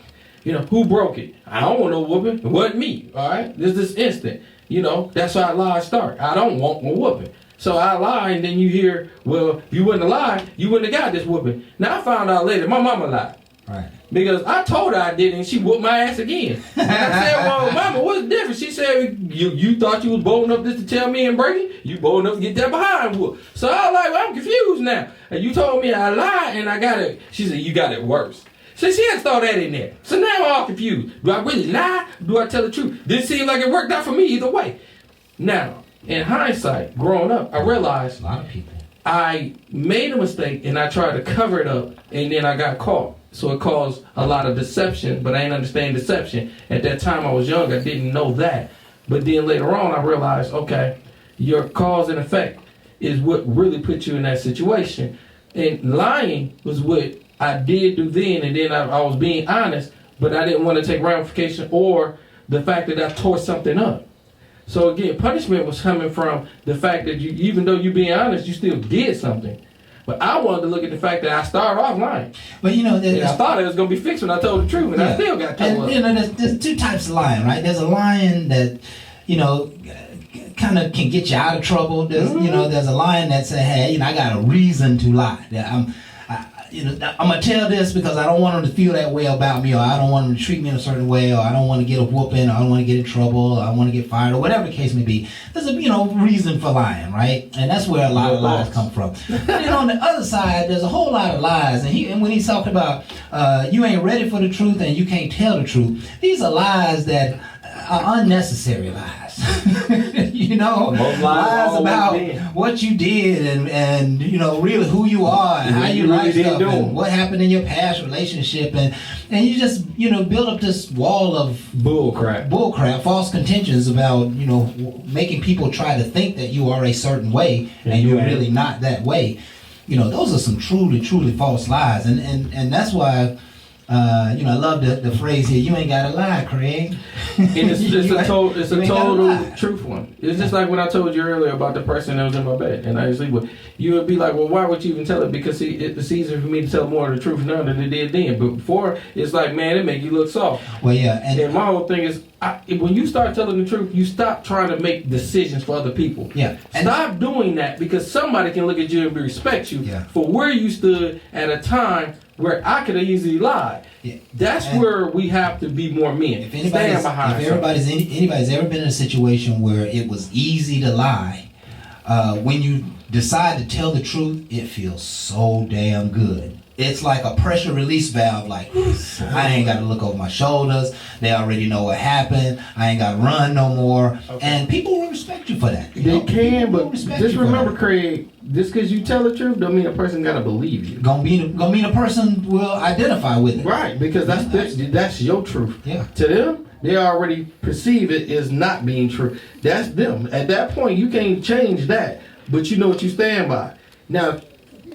You know, who broke it? I don't want no whooping. It wasn't me. All right? This instant. You know, that's how lies start. I don't want no whooping. So I lie, and then you hear, well, if you wouldn't have lied, you wouldn't have got this whooping. Now I found out later, my mama lied. Right. Because I told her I did, and she whooped my ass again. And I said, well, mama, what's the difference? She said, you thought you was bold enough just to tell me and break it? You bold enough to get that behind whoop. So I was like, well, I'm confused now. And you told me I lied, and I got it. She said, you got it worse. So she had to throw that in there. So now I'm all confused. Do I really lie? Do I tell the truth? Didn't seem like it worked out for me either way. Now, in hindsight, growing up, I realized A lot of people. I made a mistake and I tried to cover it up, and then I got caught. So it caused a lot of deception, but I didn't understand deception. At that time I was young, I didn't know that. But then later on I realized, okay, your cause and effect is what really put you in that situation. And lying was what I did do then, and then I was being honest, but I didn't want to take ramification or the fact that I tore something up. So again, punishment was coming from the fact that you, even though you being honest, you still did something. But I wanted to look at the fact that I started off lying. But you know, And I thought it was going to be fixed when I told the truth, and I still got told and, up. you know, there's two types of lying, right? There's a lying that, you know, kind of can get you out of trouble. There's, you know, there's a lying that say, hey, you know, I got a reason to lie. I'm gonna tell this because I don't want them to feel that way about me, or I don't want them to treat me in a certain way, or I don't want to get a whooping, or I don't want to get in trouble, or I want to get fired, or whatever the case may be. There's a reason for lying, right? And that's where a lot of lies come from. But on the other side, there's a whole lot of lies, and when he's talking about you ain't ready for the truth and you can't tell the truth, these are lies that are unnecessary lies. You know, lies about what you did and you know really who you are and how you like stuff and what happened in your past relationship and you just build up this wall of bull crap, false contentions about making people try to think that you are a certain way and you're really not that way. Those are some truly false lies, and that's why. I love the phrase here. You ain't gotta lie, Craig. And it's a total truth one. It's just like when I told you earlier about the person that was in my bed and I used to sleep with. You would be like, well, why would you even tell it? Because it's easier for me to tell more of the truth now than it did then. But before, it's like, man, it make you look soft. Well, yeah. And my whole thing is, when you start telling the truth, you stop trying to make decisions for other people. Yeah. Stop doing that because somebody can look at you and respect you for where you stood at a time where I could have easily lied. Yeah. That's where we have to be more men. If anybody's ever been in a situation where it was easy to lie, when you decide to tell the truth, it feels so damn good. It's like a pressure release valve, like, I ain't got to look over my shoulders. They already know what happened. I ain't got to run no more. Okay. And people will respect you for that. They can, but just remember, Craig, just because you tell the truth don't mean a person got to believe you. Gonna mean a person will identify with it. Right, because that's your truth. Yeah. To them, they already perceive it as not being true. That's them. At that point, you can't change that, but you know what you stand by. Now,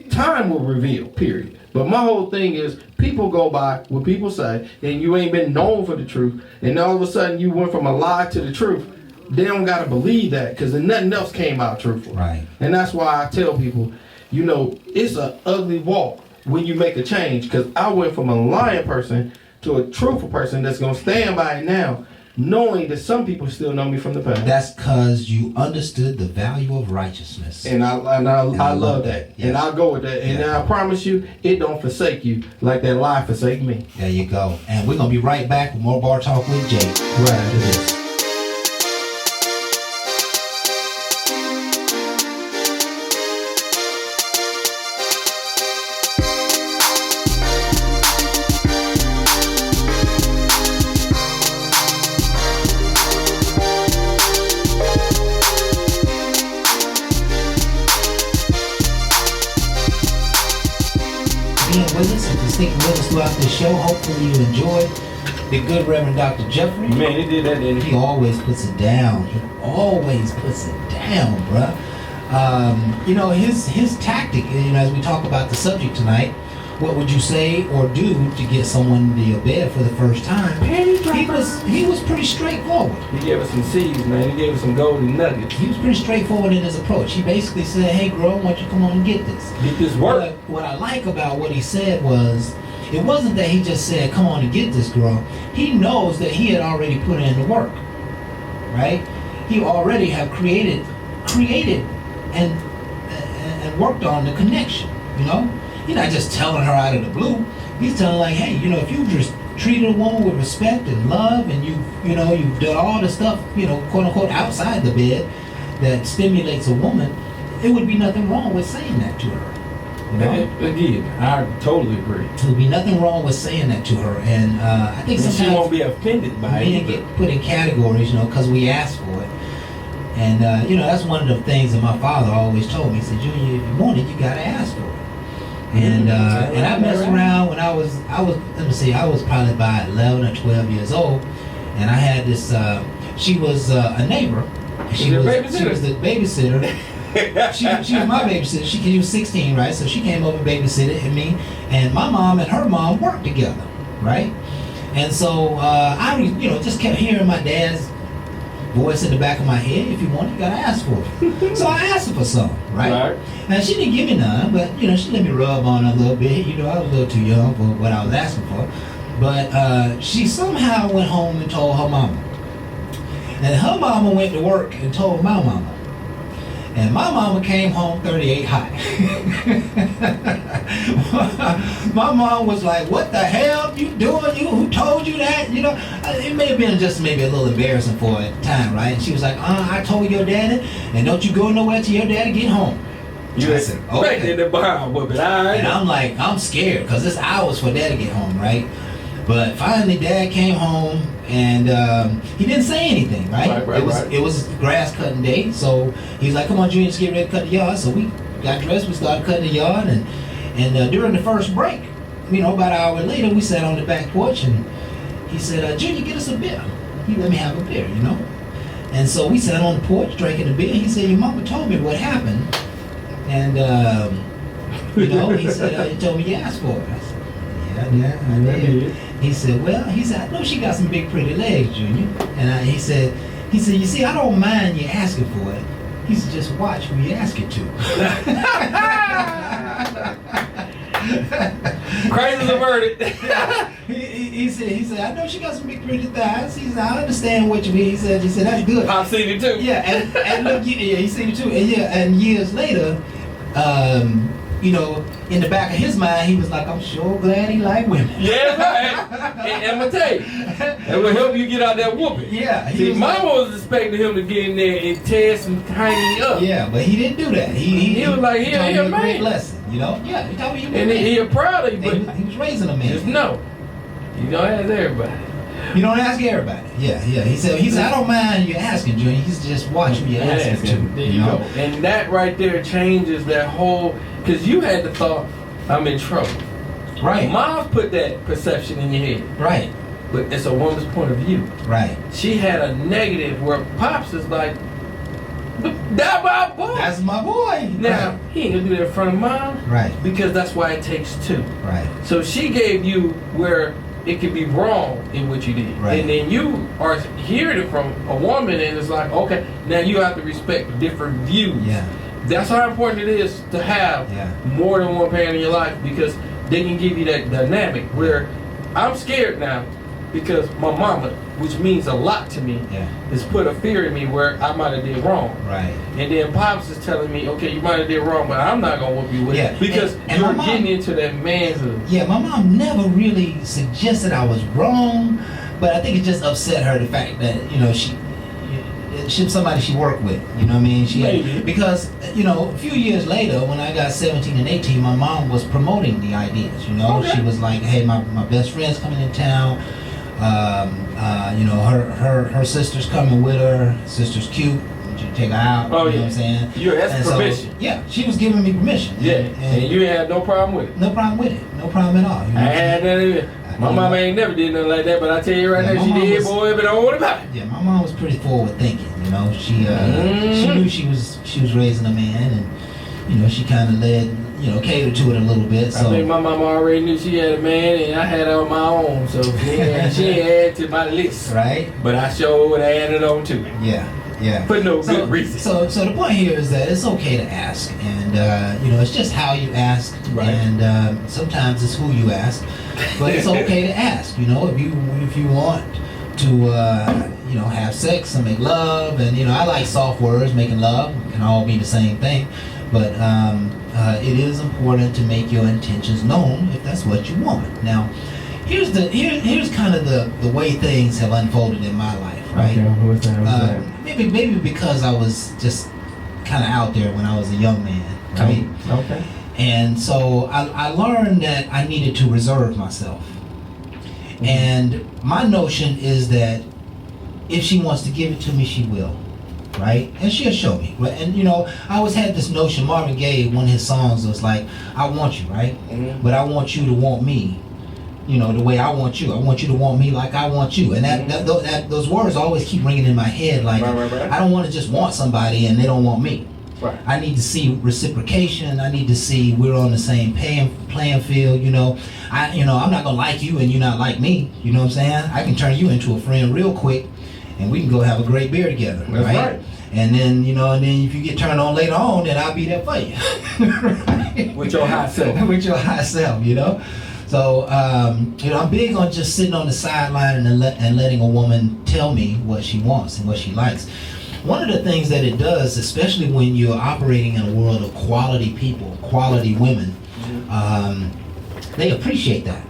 time will reveal, period. But my whole thing is people go by what people say and you ain't been known for the truth and all of a sudden you went from a lie to the truth. They don't got to believe that because nothing else came out truthful. Right. And that's why I tell people, it's an ugly walk when you make a change because I went from a lying person to a truthful person that's going to stand by it now, knowing that some people still know me from the past. That's because you understood the value of righteousness. And I love that. Yes. And I'll go with that. And I promise you, it don't forsake you like that lie forsake me. There you go. And we're going to be right back with more Bar Talk with Jake right after this. Sticking with us throughout this show. Hopefully you enjoyed the good Reverend Dr. Jeffrey. Man, he did that, didn't he? He always puts it down. He always puts it down, bruh. His tactic, as we talk about the subject tonight, what would you say or do to get someone to your bed for the first time? He was pretty straightforward. He gave us some seeds, man. He gave us some golden nuggets. He was pretty straightforward in his approach. He basically said, hey, girl, why don't you come on and get this? Get this work. What I like about what he said was, it wasn't that he just said, come on and get this, girl. He knows that he had already put in the work, right? He already have created and worked on the connection, He's not just telling her out of the blue. He's telling like, hey, if you just treated a woman with respect and love and you've done all the stuff, quote unquote, outside the bed that stimulates a woman, it would be nothing wrong with saying that to her. Again, I totally agree. There would be nothing wrong with saying that to her. And I think sometimes she won't be offended by it. Men get put in categories, because we ask for it. And, that's one of the things that my father always told me. He said, Junior, if you want it, you got to ask for it. And I messed around when I was probably about 11 or 12 years old, and I had this. She was a neighbor. She was the babysitter, she was my babysitter. She was 16, right? So she came over and babysitted and me, and my mom and her mom worked together, right? And so I, just kept hearing my dad's voice in the back of my head. If you want, you gotta ask for it. So I asked her for some, right? And she didn't give me none, but she let me rub on her a little bit. I was a little too young for what I was asking for. But she somehow went home and told her mama. And her mama went to work and told my mama. And my mama came home 38 high. My mom was like, "What the hell you doing? Who told you that?" It may have been just maybe a little embarrassing for a time, right? And she was like, "I told your daddy, and don't you go nowhere till your daddy get home." You said, "Okay." In the bar, whooping, all right. And I'm like, I'm scared because it's hours for dad to get home, right? But finally, dad came home and he didn't say anything, right? It was grass cutting day, so he's like, "Come on, Junior, let's get ready to cut the yard." So we got dressed, we started cutting the yard, and during the first break, about an hour later, we sat on the back porch, and he said, "Junior, get us a beer." He let me have a beer, And so we sat on the porch drinking the beer. He said, "Your mama told me what happened," and he said, "He told me you asked for it." I said, "Yeah, I did." He said, "I know she got some big pretty legs, Junior." And he said, "You see, I don't mind you asking for it." He said, "Just watch who you ask it to." Crazy as a verdict. He said, "I know she got some big pretty thighs." He said, "I understand what you mean." He said, "That's good." I've seen it too. Yeah, and look, he seen it too. And years later, in the back of his mind, he was like, "I'm sure glad he like women." Yeah, right. And I'm gonna tell you, that will help you get out that whooping. Yeah. See, Mama was expecting him to get in there and tear some tiny up. Yeah, but he didn't do that. He was like, "Yeah, he taught me a man. great lesson." Yeah, he taught me a great and lesson. he proud of you, but he was raising a man. just know, you don't ask everybody. You don't ask everybody. Yeah. He said, "I don't mind you asking, Junior. He's just watch who you asking to." There you go. And that right there changes that whole, because you had the thought, "I'm in trouble." Right. Mom's put that perception in your head. Right. But it's a woman's point of view. Right. She had a negative where Pops is like, "That's my boy." That's my boy. Now, Right. he ain't gonna do that in front of Mom. Right. Because that's why it takes two. Right. So she gave you where it could be wrong in what you did. Right. And then you are hearing it from a woman and it's like, okay, now you have to respect different views. Yeah. That's how important it is to have more than one parent in your life, because they can give you that dynamic where I'm scared now because my mama, which means a lot to me, has put a fear in me where I might have did wrong. Right. And then Pops is telling me, okay, you might have did wrong, but I'm not going to whoop you with it. Because and you're my mom, getting into that manhood. Yeah, my mom never really suggested I was wrong, but I think it just upset her, the fact that, she somebody she worked with, you know what I mean? Because, a few years later, when I got 17 and 18, my mom was promoting the ideas, She was like, "Hey, my best friend's coming in town. Her sister's coming with her. Sister's cute. Would you take her out?" Oh, you know what I'm saying? You asked permission. So, she was giving me permission. And you had no problem with it. No problem with it. No problem at all. I had that either. My mama ain't never did nothing like that, but I tell you right now, she did, boy, but I don't want about it. Yeah, my mom was pretty forward thinking, She knew she was raising a man, and she kind of led, catered to it a little bit. So I think my mama already knew she had a man, and I had her on my own, so she ain't add to my list. Right. But I sure would have added on to it. Yeah. For no good reason. So the point here is that it's okay to ask, and it's just how you ask, right. And sometimes it's who you ask, but it's okay to ask. If you want to have sex and make love, and I like soft words, making love can all be the same thing, but it is important to make your intentions known if that's what you want. Now, here's kind of the way things have unfolded in my life, right? Okay, what's that? Maybe because I was just kind of out there when I was a young man, right? Okay. And so I learned that I needed to reserve myself. Mm-hmm. And my notion is that if she wants to give it to me, she will, right? And she'll show me. And I always had this notion. Marvin Gaye, one of his songs was like, "I want you, right? Mm-hmm. But I want you to want me, the way I want you. I want you to want me like I want you." And that those words always keep ringing in my head. Like, right. I don't want to just want somebody and they don't want me. Right. I need to see reciprocation. I need to see we're on the same playing field. I'm not gonna like you and you're not like me. You know what I'm saying? I can turn you into a friend real quick, and we can go have a great beer together. That's right. And then if you get turned on later on, then I'll be there for you. Right? With your high self. With your high self, So, I'm big on just sitting on the sideline and letting a woman tell me what she wants and what she likes. One of the things that it does, especially when you're operating in a world of quality people, quality women, they appreciate that,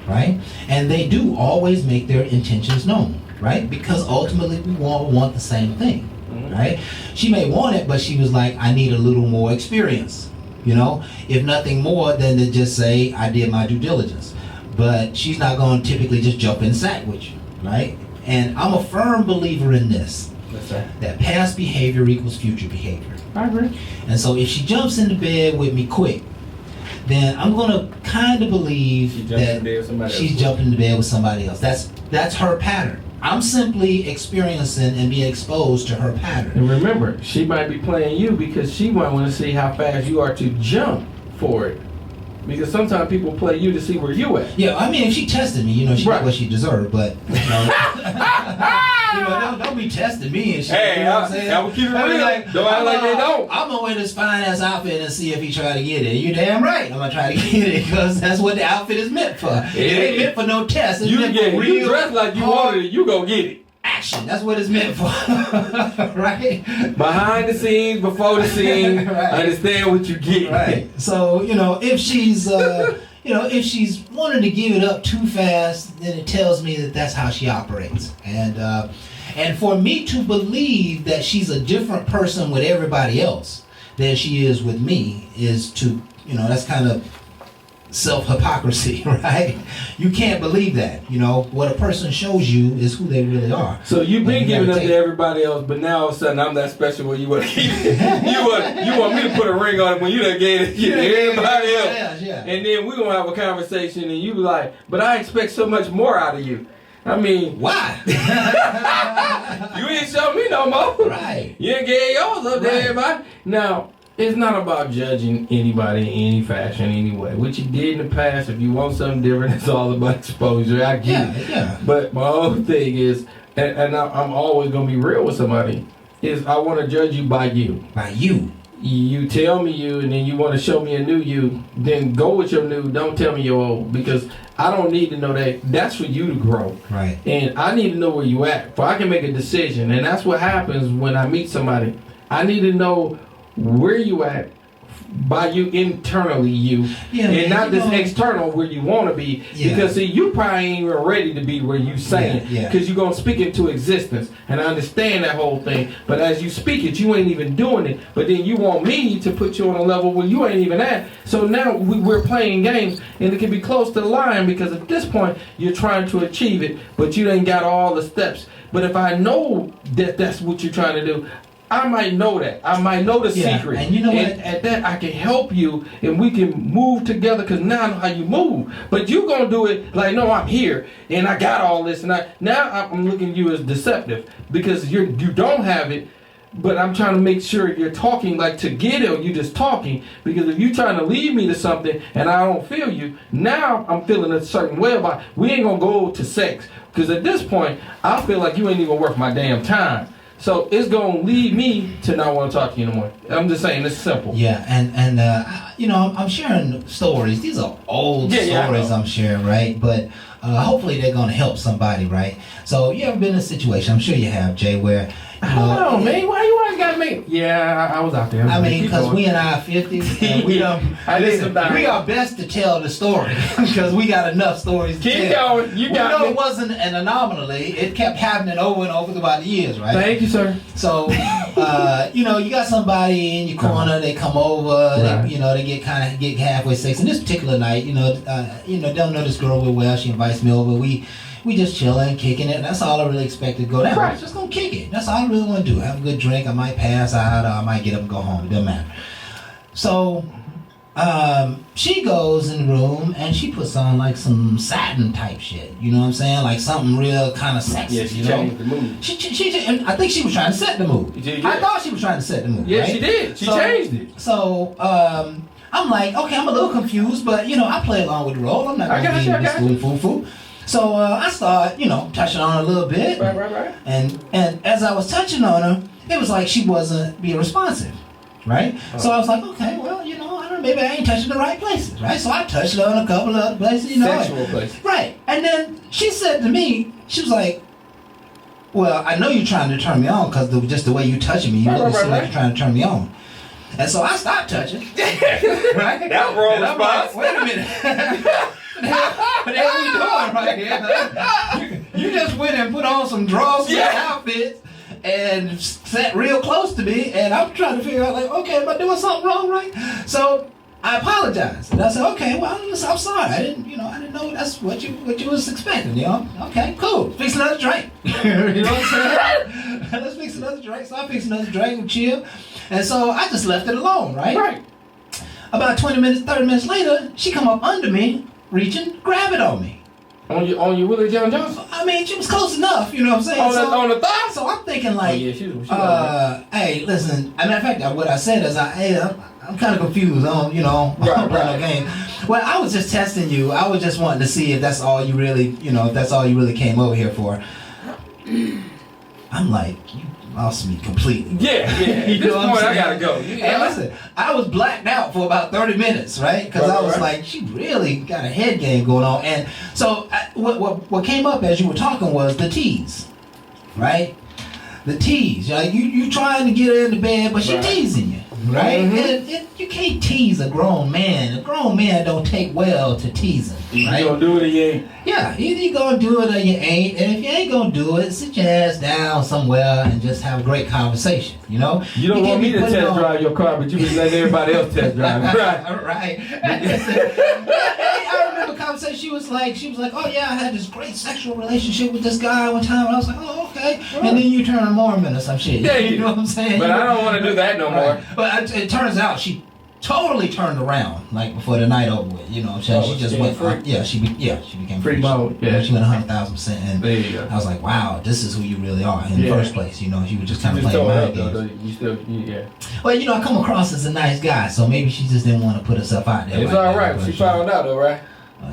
right? And they do always make their intentions known, right? Because ultimately we all want the same thing, right? She may want it, but she was like, I need a little more experience. If nothing more than to just say, I did my due diligence. But she's not going to typically just jump in the sack with you, right? And I'm a firm believer in this, that past behavior equals future behavior. I agree. And so if she jumps into bed with me quick, then I'm going to kind of believe that she's jumping into bed with somebody else. That's her pattern. I'm simply experiencing and being exposed to her pattern. And remember, she might be playing you because she might want to see how fast you are to jump for it. Because sometimes people play you to see where you at. Yeah, I mean, if she tested me, she got what she deserved, but don't be testing me and shit. Hey, you know what I'm saying? I will keep it real. Don't act like they don't. I'm gonna wear this fine ass outfit and see if he try to get it. You damn right, I'm gonna try to get it because that's what the outfit is meant for. It ain't meant for no test. It's meant for real. You dress like you wanted it, you go get it. Action. That's what it's meant for, right? Behind the scenes, before the scene, right. Understand what you get. Right. So if she's if she's wanting to give it up too fast, then it tells me that that's how she operates. And for me to believe that she's a different person with everybody else than she is with me is to that's kind of self-hypocrisy, right? You can't believe that. What a person shows you is who they really are. So you've been giving up to everybody else, but now all of a sudden I'm that special where you want to keep it. you want me to put a ring on it when you done gave it to everybody else. Yeah. And then we're going to have a conversation and you be like, but I expect so much more out of you. I mean, why? You ain't showing me no more. Right. You ain't gave yours up to everybody. Now, it's not about judging anybody in any fashion, anyway. What you did in the past, if you want something different, it's all about exposure. I get it. Yeah. But my whole thing is, and I'm always going to be real with somebody, is I want to judge you by you. By you. You tell me you, and then you want to show me a new you, then go with your new, don't tell me your old, because I don't need to know that. That's for you to grow. Right. And I need to know where you at, for I can make a decision. And that's what happens when I meet somebody. I need to know where you at by you internally, and not this external where you want to be, because see, you probably ain't even ready to be where you saying, because you're gonna speak it to existence, and I understand that whole thing, but as you speak it, you ain't even doing it, but then you want me to put you on a level where you ain't even at. So now we're playing games, and it can be close to the line, because at this point you're trying to achieve it, but you ain't got all the steps. But if I know that that's what you're trying to do, I might know that. I might know the secret. And you know what? At that, I can help you, and we can move together, because now I know how you move. But you going to do it like, no, I'm here, and I got all this. And now I'm looking at you as deceptive, because you don't have it, but I'm trying to make sure you're talking like to get it, or you just talking. Because if you're trying to lead me to something, and I don't feel you, now I'm feeling a certain way about it. We ain't going to go to sex. Because at this point, I feel like you ain't even worth my damn time. So it's going to lead me to not want to talk to you anymore. I'm just saying, it's simple. Yeah, and I'm sharing stories. These are old stories I'm sharing, right? But hopefully they're going to help somebody, right? So you ever been in a situation, I'm sure you have, Jay, where... Hold on, man. Why you always got to make... Yeah, I was out there. I mean, because we in our 50s, and we are best to tell the story, because we got enough stories to tell. Keep going. It wasn't an anomaly. It kept happening over and over throughout the years, right? Thank you, sir. So, you got somebody in your corner, they come over, right. they get halfway sex. And this particular night, don't know this girl real well. She invites me over. We just chilling, kicking it. That's all I really expected to go down. Right. Just gonna kick it. That's all I really want to do. Have a good drink. I might pass out, or I might get up and go home. It doesn't matter. So she goes in the room and she puts on like some satin type shit. You know what I'm saying? Like something real kind of sexy. Yeah, she you know? changed the mood. She and I think she was trying to set the mood. Yeah. I thought she was trying to set the mood. Yeah, right? she did. She changed it. So I'm like, okay, I'm a little confused, but you know, I play along with the role. I'm not I gonna got be you. this foo. So I start, you know, touching on her a little bit. Right. And as I was touching on her, it was like she wasn't being responsive, right? Oh. So I was like, okay, well, you know, I don't know, maybe I ain't touching the right places, right? So I touched her on a couple of other places, you know. Sexual places. Right. And then she said to me, she was like, well, I know you're trying to turn me on because just the way you touching me, you Right, really right, seem like right. you're trying to turn me on. And so I stopped touching. Right? That wrong And I'm like, response. wait a minute. What the hell are you doing right here? You just went and put on some drawers and outfits and sat real close to me, and I'm trying to figure out, like, okay, am I doing something wrong, right? So I apologized, and I said, okay, well, I'm sorry. I didn't know that's what you was expecting, you know? Okay, cool. Fix another drink. You know what I'm saying? Let's fix another drink. So I fixed another drink and chill, and so I just left it alone, right? Right. About 20 minutes, 30 minutes later, she come up under me, reaching, grab it on me. On your Willie John Johnson? I mean, she was close enough, you know what I'm saying? On the thigh? So I'm thinking like, yeah, she was hey, listen, as a matter of fact, what I said is, I'm kind of confused. I don't, you know, I don't play no game. Well, I was just testing you. I was just wanting to see if that's all you really, you know, if that's all you really came over here for. I'm like, you lost me completely. Yeah. At You this know what I'm point, I saying? gotta go. And listen, I was blacked out for about 30 minutes, right? Because I was like, she really got a head game going on. And so what came up as you were talking was the tease, right? The tease. Like you trying to get her into bed, but she teasing you, right? Mm-hmm. And you can't tease a grown man. A grown man don't take well to teasing, right? You gonna do it or you ain't? Yeah, either you gonna do it or you ain't. And if you ain't gonna do it, sit your ass down somewhere and just have a great conversation, you know? You don't want me to test drive your car, but you can let everybody else test drive it. Right. Right. I remember a conversation. She was like, oh yeah, I had this great sexual relationship with this guy one time. And I was like, oh, okay. And then you turn a Mormon or some shit. Yeah, you know what I'm saying? But I don't want to do that no more. But it turns out she totally turned around, like before the night over with. You know what I'm saying? She just went free. she became Free mode, yeah. She went 100,000%. And There you go. I was like, wow, this is who you really are in the first place. You know, she was just kind of Just playing throw mind it up, games. though. You still, yeah. Well, you know, I come across as a nice guy, so maybe she just didn't want to put herself out there. It's like all that, right. but She found out, though, right?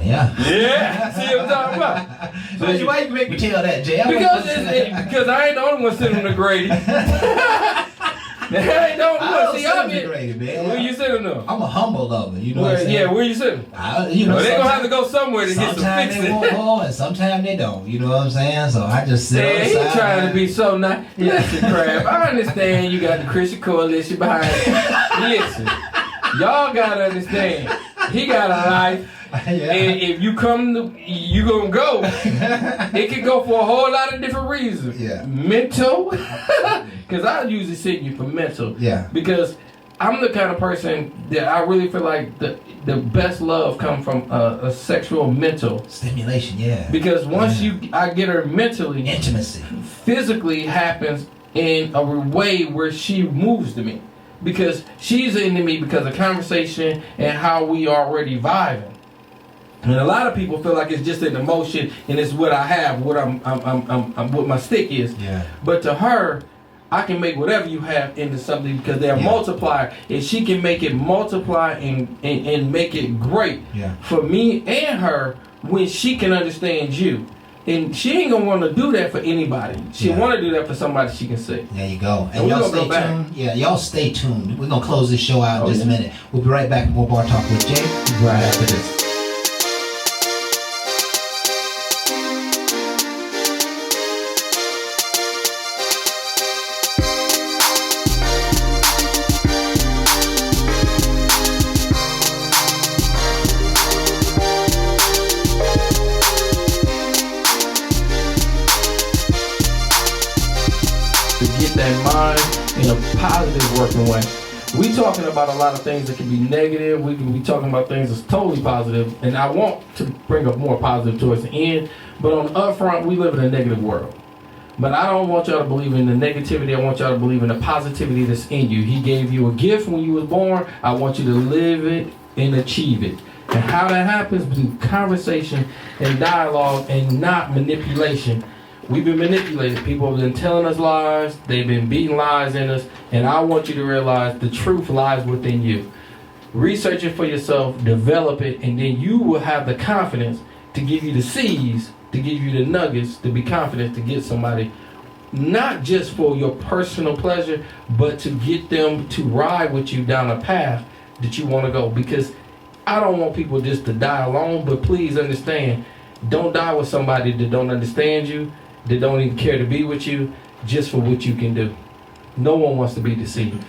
Yeah. Yeah. See what I'm talking about? So why you make me tell that, Jay? Because I ain't the only one sitting on the Grady. I ain't the only I one. don't See, sit I'm on the Grady, man. Where you sitting though? I'm a humble lover, you know what I'm saying? Yeah, where you sitting? You know, They gonna have to go somewhere to get some sometimes they won't fixing. go and sometimes they don't. You know what I'm saying? So I just sit Man, he outside. trying to be so nice. Listen, Crab, I understand you got the Christian Coalition behind you. Listen, y'all gotta understand. He got a life. Yeah. And if you come, you gonna go. It could go for a whole lot of different reasons. Yeah. Mental, because I usually sit you for mental. Yeah. Because I'm the kind of person that I really feel like the best love comes from a sexual mental. Stimulation, yeah. Because once I get her mentally, Intimacy. physically happens in a way where she moves to me. Because she's into me because of conversation and how we already vibing. And a lot of people feel like it's just an emotion and it's what I have, what I'm what my stick is. Yeah. But to her, I can make whatever you have into something because they're multiplier, and she can make it multiply and make it great for me and her when she can understand you. And she ain't gonna want to do that for anybody. She want to do that for somebody she can see. There you go. And y'all we're stay gonna go back. tuned. Yeah, y'all stay tuned. We're gonna close this show out in just a minute. We'll be right back with more Bar Talk with Jay right after this. That mind in a positive working way. We talking about a lot of things that can be negative. We can be talking about things that's totally positive, and I want to bring up more positive towards the end. But on the upfront, we live in a negative world. But I don't want y'all to believe in the negativity. I want y'all to believe in the positivity that's in you. He gave you a gift when you was born. I want you to live it and achieve it. And how that happens through conversation and dialogue and not manipulation. We've been manipulated. People have been telling us lies. They've been beating lies in us. And I want you to realize the truth lies within you. Research it for yourself, develop it, and then you will have the confidence to give you the seeds, to give you the nuggets, to be confident to get somebody, not just for your personal pleasure, but to get them to ride with you down a path that you want to go. Because I don't want people just to die alone, but please understand, don't die with somebody that don't understand you, that don't even care to be with you, just for what you can do. No one wants to be deceived.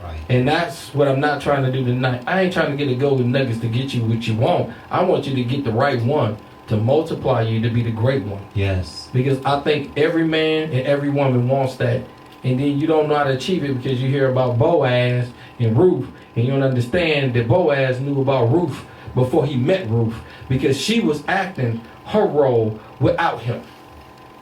Right. And that's what I'm not trying to do tonight. I ain't trying to get the golden nuggets to get you what you want. I want you to get the right one, to multiply you to be the great one. Yes. Because I think every man and every woman wants that. And then you don't know how to achieve it because you hear about Boaz and Ruth, and you don't understand that Boaz knew about Ruth before he met Ruth, because she was acting her role without him.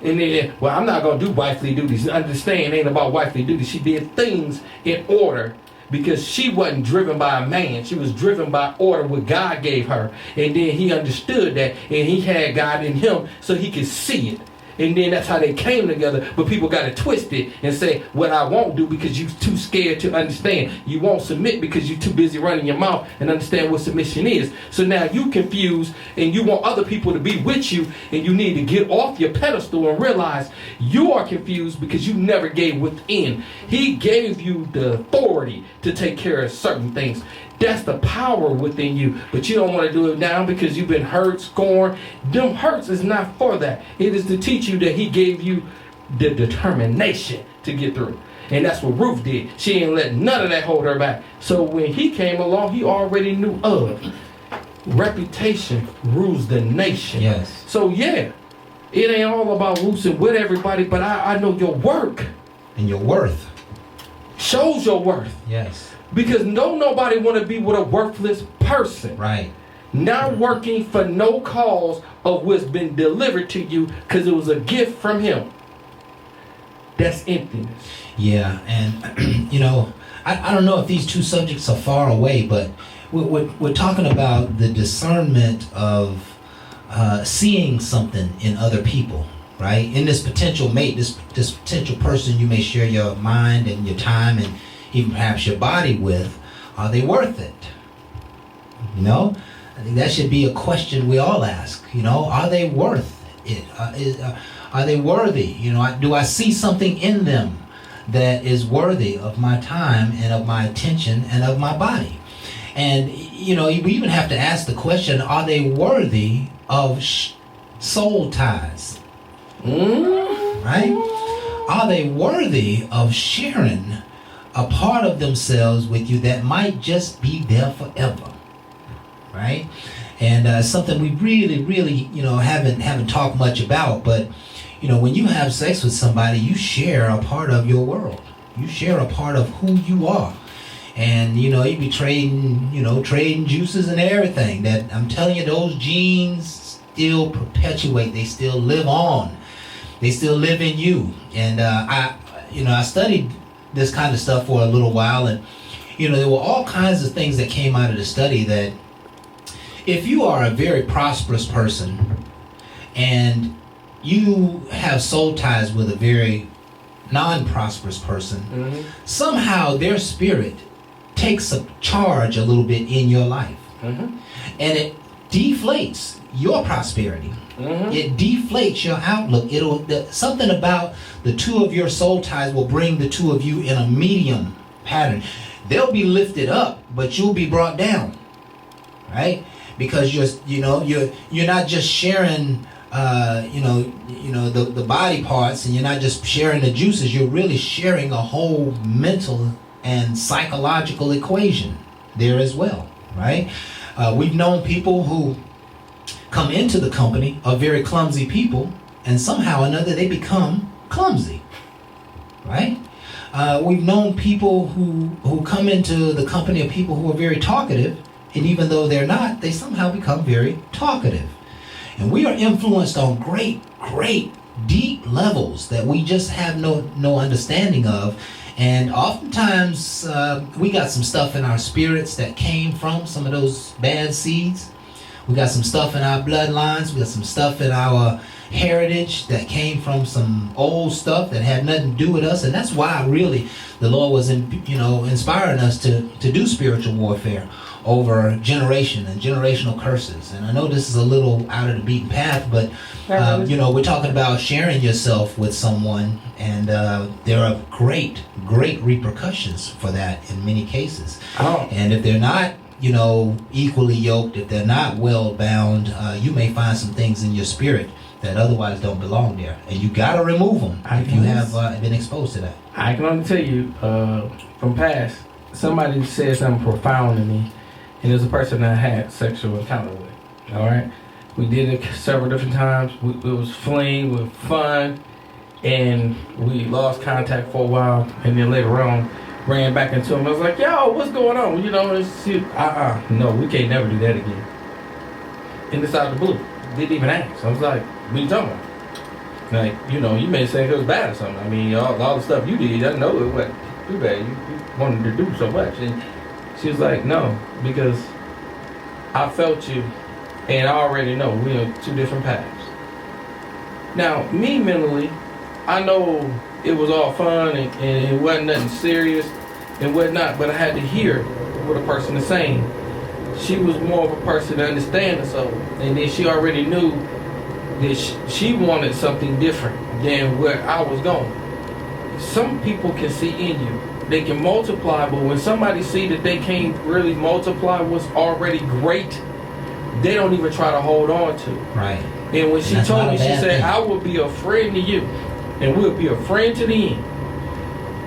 And then, well, I'm not going to do wifely duties. Understand, it ain't about wifely duties. She did things in order because she wasn't driven by a man. She was driven by order what God gave her. And then he understood that, and he had God in him so he could see it. And then that's how they came together. But people got to twist it and say, what I won't do because you're too scared to understand. You won't submit because you're too busy running your mouth and understand what submission is. So now you confused and you want other people to be with you, and you need to get off your pedestal and realize you are confused because you never gave within. He gave you the authority to take care of certain things. That's the power within you. But you don't want to do it now because you've been hurt, scorned. Them hurts is not for that. It is to teach you that he gave you the determination to get through. And that's what Ruth did. She didn't let none of that hold her back. So when he came along, he already knew of. Reputation rules the nation. Yes. So yeah, it ain't all about roosting with everybody, but I know your work. And your worth. Shows your worth. Yes. Because nobody want to be with a worthless person. Right. Not working for no cause of what's been delivered to you because it was a gift from him. That's emptiness. Yeah, and you know, I don't know if these two subjects are far away, but we're talking about the discernment of seeing something in other people, right? In this potential mate, this potential person you may share your mind and your time and even perhaps your body with, are they worth it? You know, I think that should be a question we all ask. You know, are they worth it? Are they worthy? You know, do I see something in them that is worthy of my time and of my attention and of my body? And, you know, we even have to ask the question, are they worthy of soul ties? Right? Are they worthy of sharing a part of themselves with you that might just be there forever? Right? And something we really, you know, haven't talked much about, but, you know, when you have sex with somebody, you share a part of your world. You share a part of who you are. And, you know, you be trading juices and everything. That I'm telling you, those genes still perpetuate. They still live on. They still live in you. And I studied this kind of stuff for a little while, and, you know, there were all kinds of things that came out of the study that if you are a very prosperous person and you have soul ties with a very non-prosperous person, somehow their spirit takes a charge a little bit in your life. And it deflates your prosperity. It deflates your outlook. Something about the two of your soul ties will bring the two of you in a medium pattern. They'll be lifted up, but you'll be brought down, right? Because you're not just sharing the body parts, and you're not just sharing the juices. You're really sharing a whole mental and psychological equation there as well, right? We've known people who come into the company of very clumsy people, and somehow or another they become clumsy, right? We've known people who come into the company of people who are very talkative, and even though they're not, they somehow become very talkative. And we are influenced on great, deep levels that we just have no understanding of. And oftentimes we got some stuff in our spirits that came from some of those bad seeds. We got some stuff in our bloodlines. We got some stuff in our heritage that came from some old stuff that had nothing to do with us. And that's why really the Lord was inspiring us to do spiritual warfare over generation and generational curses. And I know this is a little out of the beaten path, but we're talking about sharing yourself with someone, and there are great repercussions for that in many cases. And if they're not equally yoked, if they're not well bound, you may find some things in your spirit that otherwise don't belong there, and you gotta remove them if you have been exposed to that. I can only tell you from past, somebody said something profound to me, and it was a person that I had sexual encounter with. All right, we did it several different times. It was fling, with fun, and we lost contact for a while, and then later on ran back into him. I was like, "Yo, what's going on?" No, we can't never do that again. And it's out of the blue. Didn't even ask. I was like, "What are you talking about?" Like, you may say it was bad or something. I mean, all the stuff you did, I know it wasn't too bad. You wanted to do so much. And she was like, "No, because I felt you, and I already know we're on two different paths." Now, me mentally, I know it was all fun and it wasn't nothing serious and whatnot, but I had to hear what a person is saying. She was more of a person to understand us all, and then she already knew that she wanted something different than where I was going. Some people can see in you. They can multiply, but when somebody see that they can't really multiply what's already great, they don't even try to hold on to. Right. And when she told me, she said, thing. "I will be a friend to you, and we'll be a friend to the end.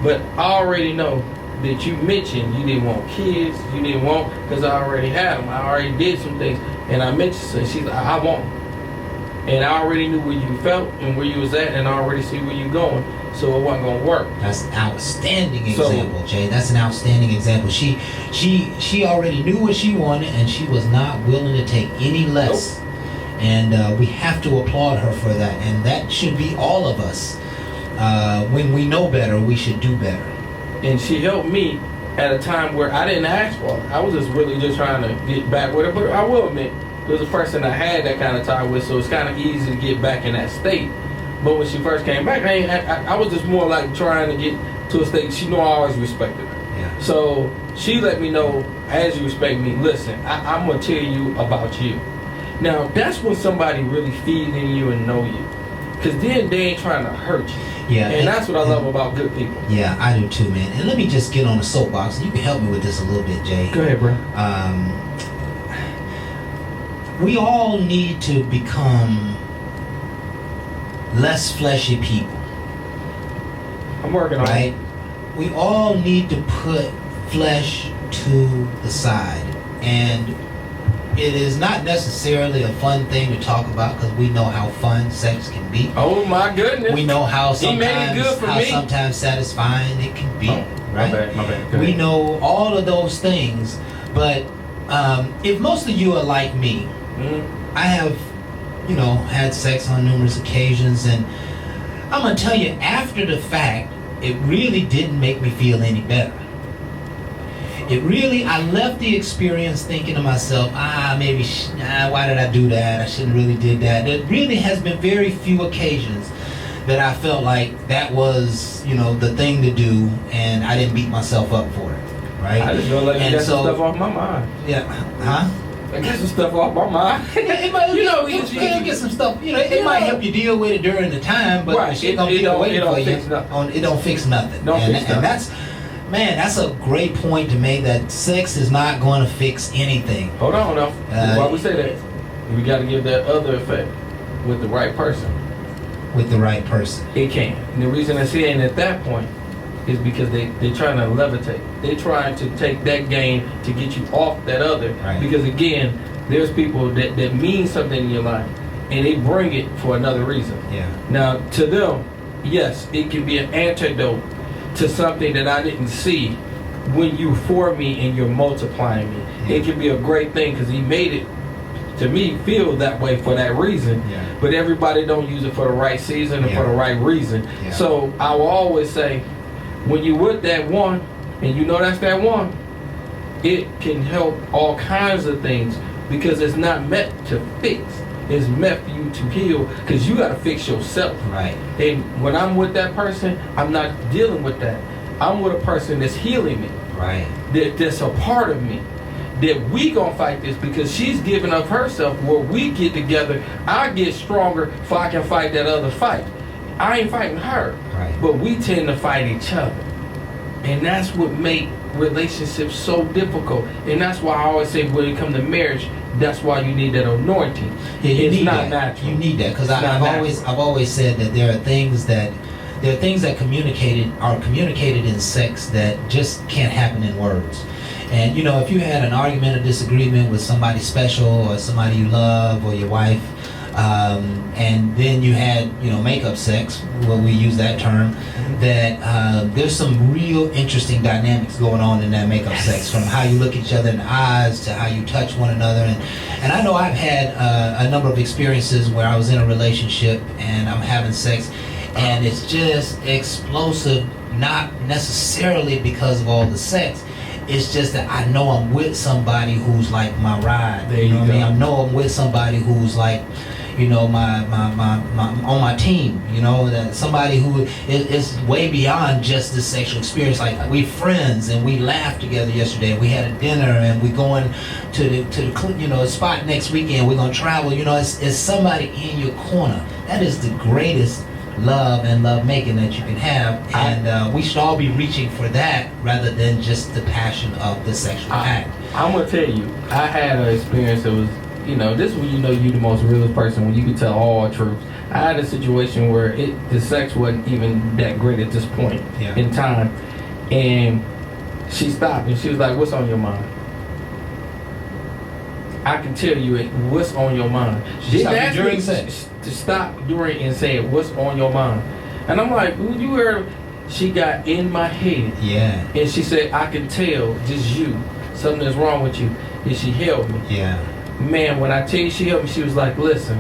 But I already know that you mentioned you didn't want kids, you didn't want, because I already had them. I already did some things, and I mentioned, and she's like, I want them. And I already knew where you felt and where you was at, and I already see where you're going, so it wasn't going to work." That's an outstanding example, Jay. That's an outstanding example. She already knew what she wanted, and she was not willing to take any less. Nope. And we have to applaud her for that. And that should be all of us. When we know better, we should do better. And she helped me at a time where I didn't ask for it. I was just really just trying to get back with her. But I will admit, it was a person I had that kind of tie with, so it's kind of easy to get back in that state. But when she first came back, I was just more like trying to get to a state. She knew I always respected her. Yeah. So she let me know, as you respect me, listen, I'm going to tell you about you. Now, that's when somebody really feeds in you and know you. Because then they ain't trying to hurt you. Yeah, and that's what I love about good people. Yeah, I do too, man. And let me just get on the soapbox. You can help me with this a little bit, Jay. Go ahead, bro. We all need to become less fleshy people. I'm working on it. We all need to put flesh to the side. And it is not necessarily a fun thing to talk about because we know how fun sex can be. Oh my goodness. We know how sometimes sometimes satisfying it can be. Right? My bad. We know all of those things, but if most of you are like me, I have, had sex on numerous occasions, and I'm gonna tell you, after the fact, it really didn't make me feel any better. I left the experience thinking to myself, why did I do that? I shouldn't really did that. There really has been very few occasions that I felt like that was, the thing to do, and I didn't beat myself up for it, right? I just feel like you got some stuff off my mind. Yeah, huh? I got some stuff off my mind. It might, you get some stuff. It might help you deal with it during the time, but right. It don't fix nothing. And that's. Man, that's a great point to make, that sex is not going to fix anything. Hold on, though. Why we say that? We got to give that other effect with the right person. With the right person. It can. And the reason I say it at that point is because they're trying to levitate. They're trying to take that game to get you off that other. Right. Because, again, there's people that mean something in your life, and they bring it for another reason. Yeah. Now, to them, yes, it can be an antidote to something that I didn't see when you for me and you're multiplying me. Yeah. It can be a great thing because he made it to me, feel that way for that reason. Yeah. But everybody don't use it for the right season and Yeah. for the right reason. Yeah. So I will always say, when you with that one, and you know that's that one, it can help all kinds of things because it's not meant to fix. It's meant for you to heal because you got to fix yourself. Right. And when I'm with that person, I'm not dealing with that. I'm with a person that's healing me. Right. That's a part of me. That we gonna fight this because she's giving up herself. Where we get together, I get stronger so I can fight that other fight. I ain't fighting her, Right. but we tend to fight each other, and that's what make relationships so difficult. And that's why I always say when it comes to marriage, that's why you need that anointing. Yeah, you It's need not that. natural. You need that because It's not I've always said that there are things that are communicated in sex that just can't happen in words. And you know, if you had an argument or disagreement with somebody special or somebody you love or your wife, and then you had makeup sex, well, we use that term, that there's some real interesting dynamics going on in that makeup sex, from how you look at each other in the eyes to how you touch one another. And I know I've had a number of experiences where I was in a relationship and I'm having sex and it's just explosive, not necessarily because of all the sex. It's just that I know I'm with somebody who's like my ride. There You know you what I mean? go. I know I'm with somebody who's like, my on my team. That somebody who is way beyond just this sexual experience. Like, we friends and we laughed together yesterday. We had a dinner and we going to the spot next weekend. We're gonna travel. It's somebody in your corner. That is the greatest love and love making that you can have, and we should all be reaching for that rather than just the passion of the sexual act. I'm gonna tell you, I had an experience that was, this is when you the most realist person, when you can tell all truth. I had a situation where the sex wasn't even that great at this point in time, and she stopped and she was like, "What's on your mind?" I can tell you what's on your mind. She stopped you during sex? To stop during and say what's on your mind, and I'm like, "Who you heard?" She got in my head, Yeah. and she said, "I can tell just you something is wrong with you," and she held me. Yeah. Man, when I tell you she helped me, she was like, "Listen,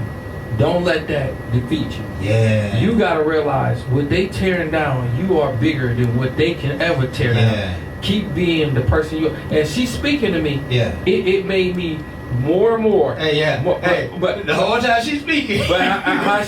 don't let that defeat you. Yeah. You gotta realize what they tearing down, you are bigger than what they can ever tear Yeah. down. Keep being the person you are." And she's speaking to me. Yeah. It made me more and more. Hey, yeah. More, Hey, but the whole time she's speaking. But how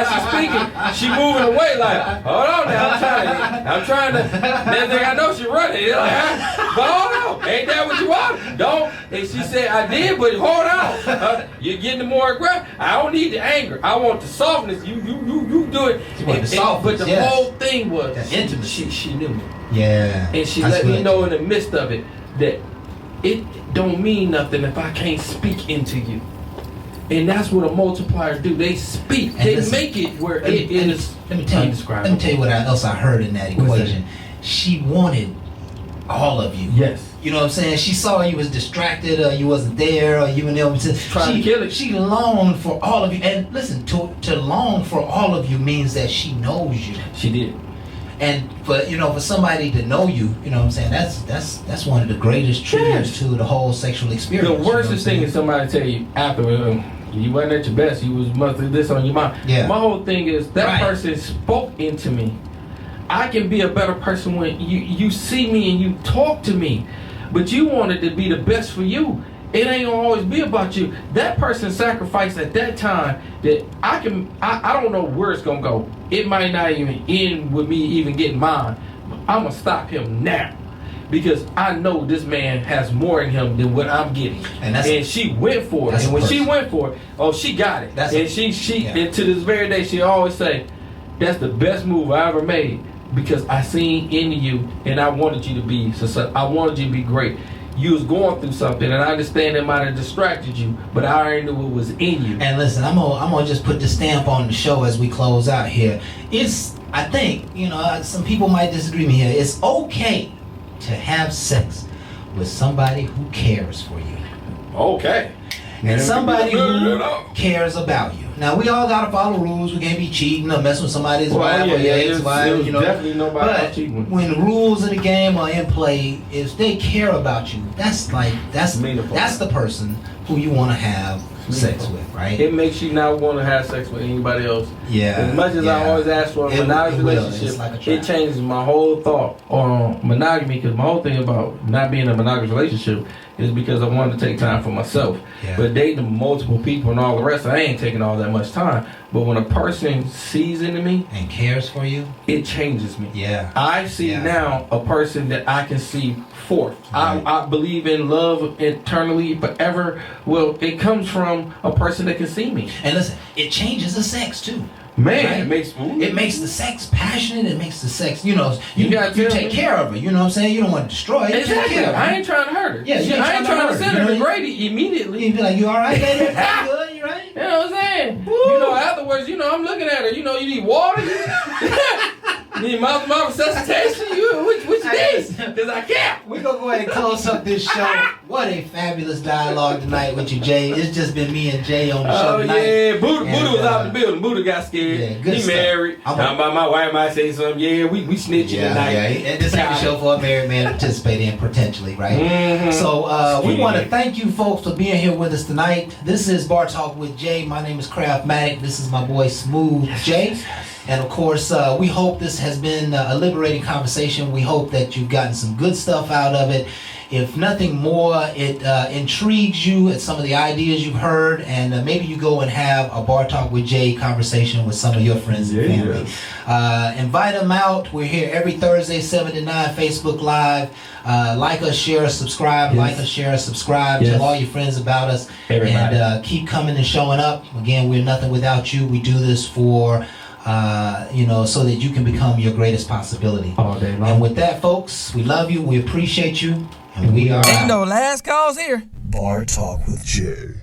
she's speaking, she moving away like, hold on now, I'm trying to. Next thing I know, she running. It's like, but hold on, ain't that what you want? Don't. And she said, I did, but hold on. You're getting more aggressive. I don't need the anger. I want the softness. You do it. She wanted the softness, but the yes. whole thing was That intimacy. She knew me, Yeah. and she That's let me good. know in the midst of it that it don't mean nothing if I can't speak into you. And that's what a multiplier do. They speak. And They listen, make it where Let me- it let me- is Let me tell you. undescribable. Let me tell you what else I heard in that What's that? equation. She wanted all of you. Yes. You know what I'm saying? She saw you was distracted, or you wasn't there, or you know what I'm saying? Trying to kill it. She longed for all of you. And listen, to long for all of you means that she knows you. She did. And for somebody to know you, you know what I'm saying? That's one of the greatest triggers to the whole sexual experience. The you know what I'm worst thing saying? is somebody tell you after you wasn't at your best. You was must have this on your mind. Yeah. My whole thing is that Right. person spoke into me. I can be a better person when you see me and you talk to me, but you wanted to be the best for you. It ain't gonna always be about you. That person sacrificed at that time that I don't know where it's gonna go. It might not even end with me even getting mine. I'm gonna stop him now because I know this man has more in him than what I'm getting. And she went for it. that's And a when she person. went for it, oh, she got it. That's and a- she yeah. and to this very day, she always say, "That's the best move I ever made because I seen in you and I wanted you to be successful. I wanted you to be great. You was going through something, and I understand it might have distracted you, but I already knew it was in you." And listen, I'm gonna just put the stamp on the show as we close out here. I think, some people might disagree with me here. It's okay to have sex with somebody who cares for you. Okay. And somebody who cares about you. Now, we all gotta follow rules. We can't be cheating or messing with somebody's wife or your ex-wife, it was definitely nobody But out cheating. when the rules of the game are in play, if they care about you, that's Meaningful. the person who you want to have sex with, right? It makes you not want to have sex with anybody else. Yeah. As much as I always ask for a monogamous relationship, It's like a trap. it changes my whole thought on monogamy, because my whole thing about not being in a monogamous relationship is because I wanted to take time for myself. Yeah. But dating multiple people and all the rest, I ain't taking all that much time. But when a person sees into me, And cares for you. it changes me. Yeah. I see Yeah. now a person that I can see forth. Right. I believe in love eternally, forever. Well, it comes from a person that can see me. And listen, it changes the sex too. Man, Right. it makes the sex passionate. It makes the sex, you You gotta tell take me. care of her. You know what I'm saying? You don't want to destroy it. You take Exactly. care of her. I ain't trying to hurt her. Yeah, you ain't I ain't trying to trying to hurt send her. her to You know, Grady immediately. You'd be like, you all right, baby? You good? You right? You know what I'm saying? You know, afterwards, I'm looking at her. You need water. You need mouth resuscitation. What you need? Because I can't. We're going to go ahead and close up this show. What a fabulous dialogue tonight with you, Jay. It's just been me and Jay on the show Oh, tonight. yeah. Buddha And, was out in the building. Buddha got scared. Yeah, good He stuff. married. My wife might say something. Yeah, we snitching tonight. And this ain't a show for a married man to participate in potentially, right? Mhm. So we Yeah. want to thank you folks for being here with us tonight. This is Bar Talk with Jay. My name is Craftmatic. This is my boy Smooth Jay. And of course, we hope this has been a liberating conversation. We hope that you've gotten some good stuff out of it. If nothing more, it intrigues you at some of the ideas you've heard, and maybe you go and have a Bar Talk with Jay conversation with some of your friends and family. Invite them out. We're here every Thursday, 7 to 9, Facebook Live. Like us, share us, subscribe. Yes. Like us, share us, subscribe. Yes. Tell all your friends about us. Everybody. And keep coming and showing up. Again, we're nothing without you. We do this for, so that you can become your greatest possibility. All day long. And with that, folks, we love you. We appreciate you. And we are Ain't no last calls here. Bar Talk with Jay.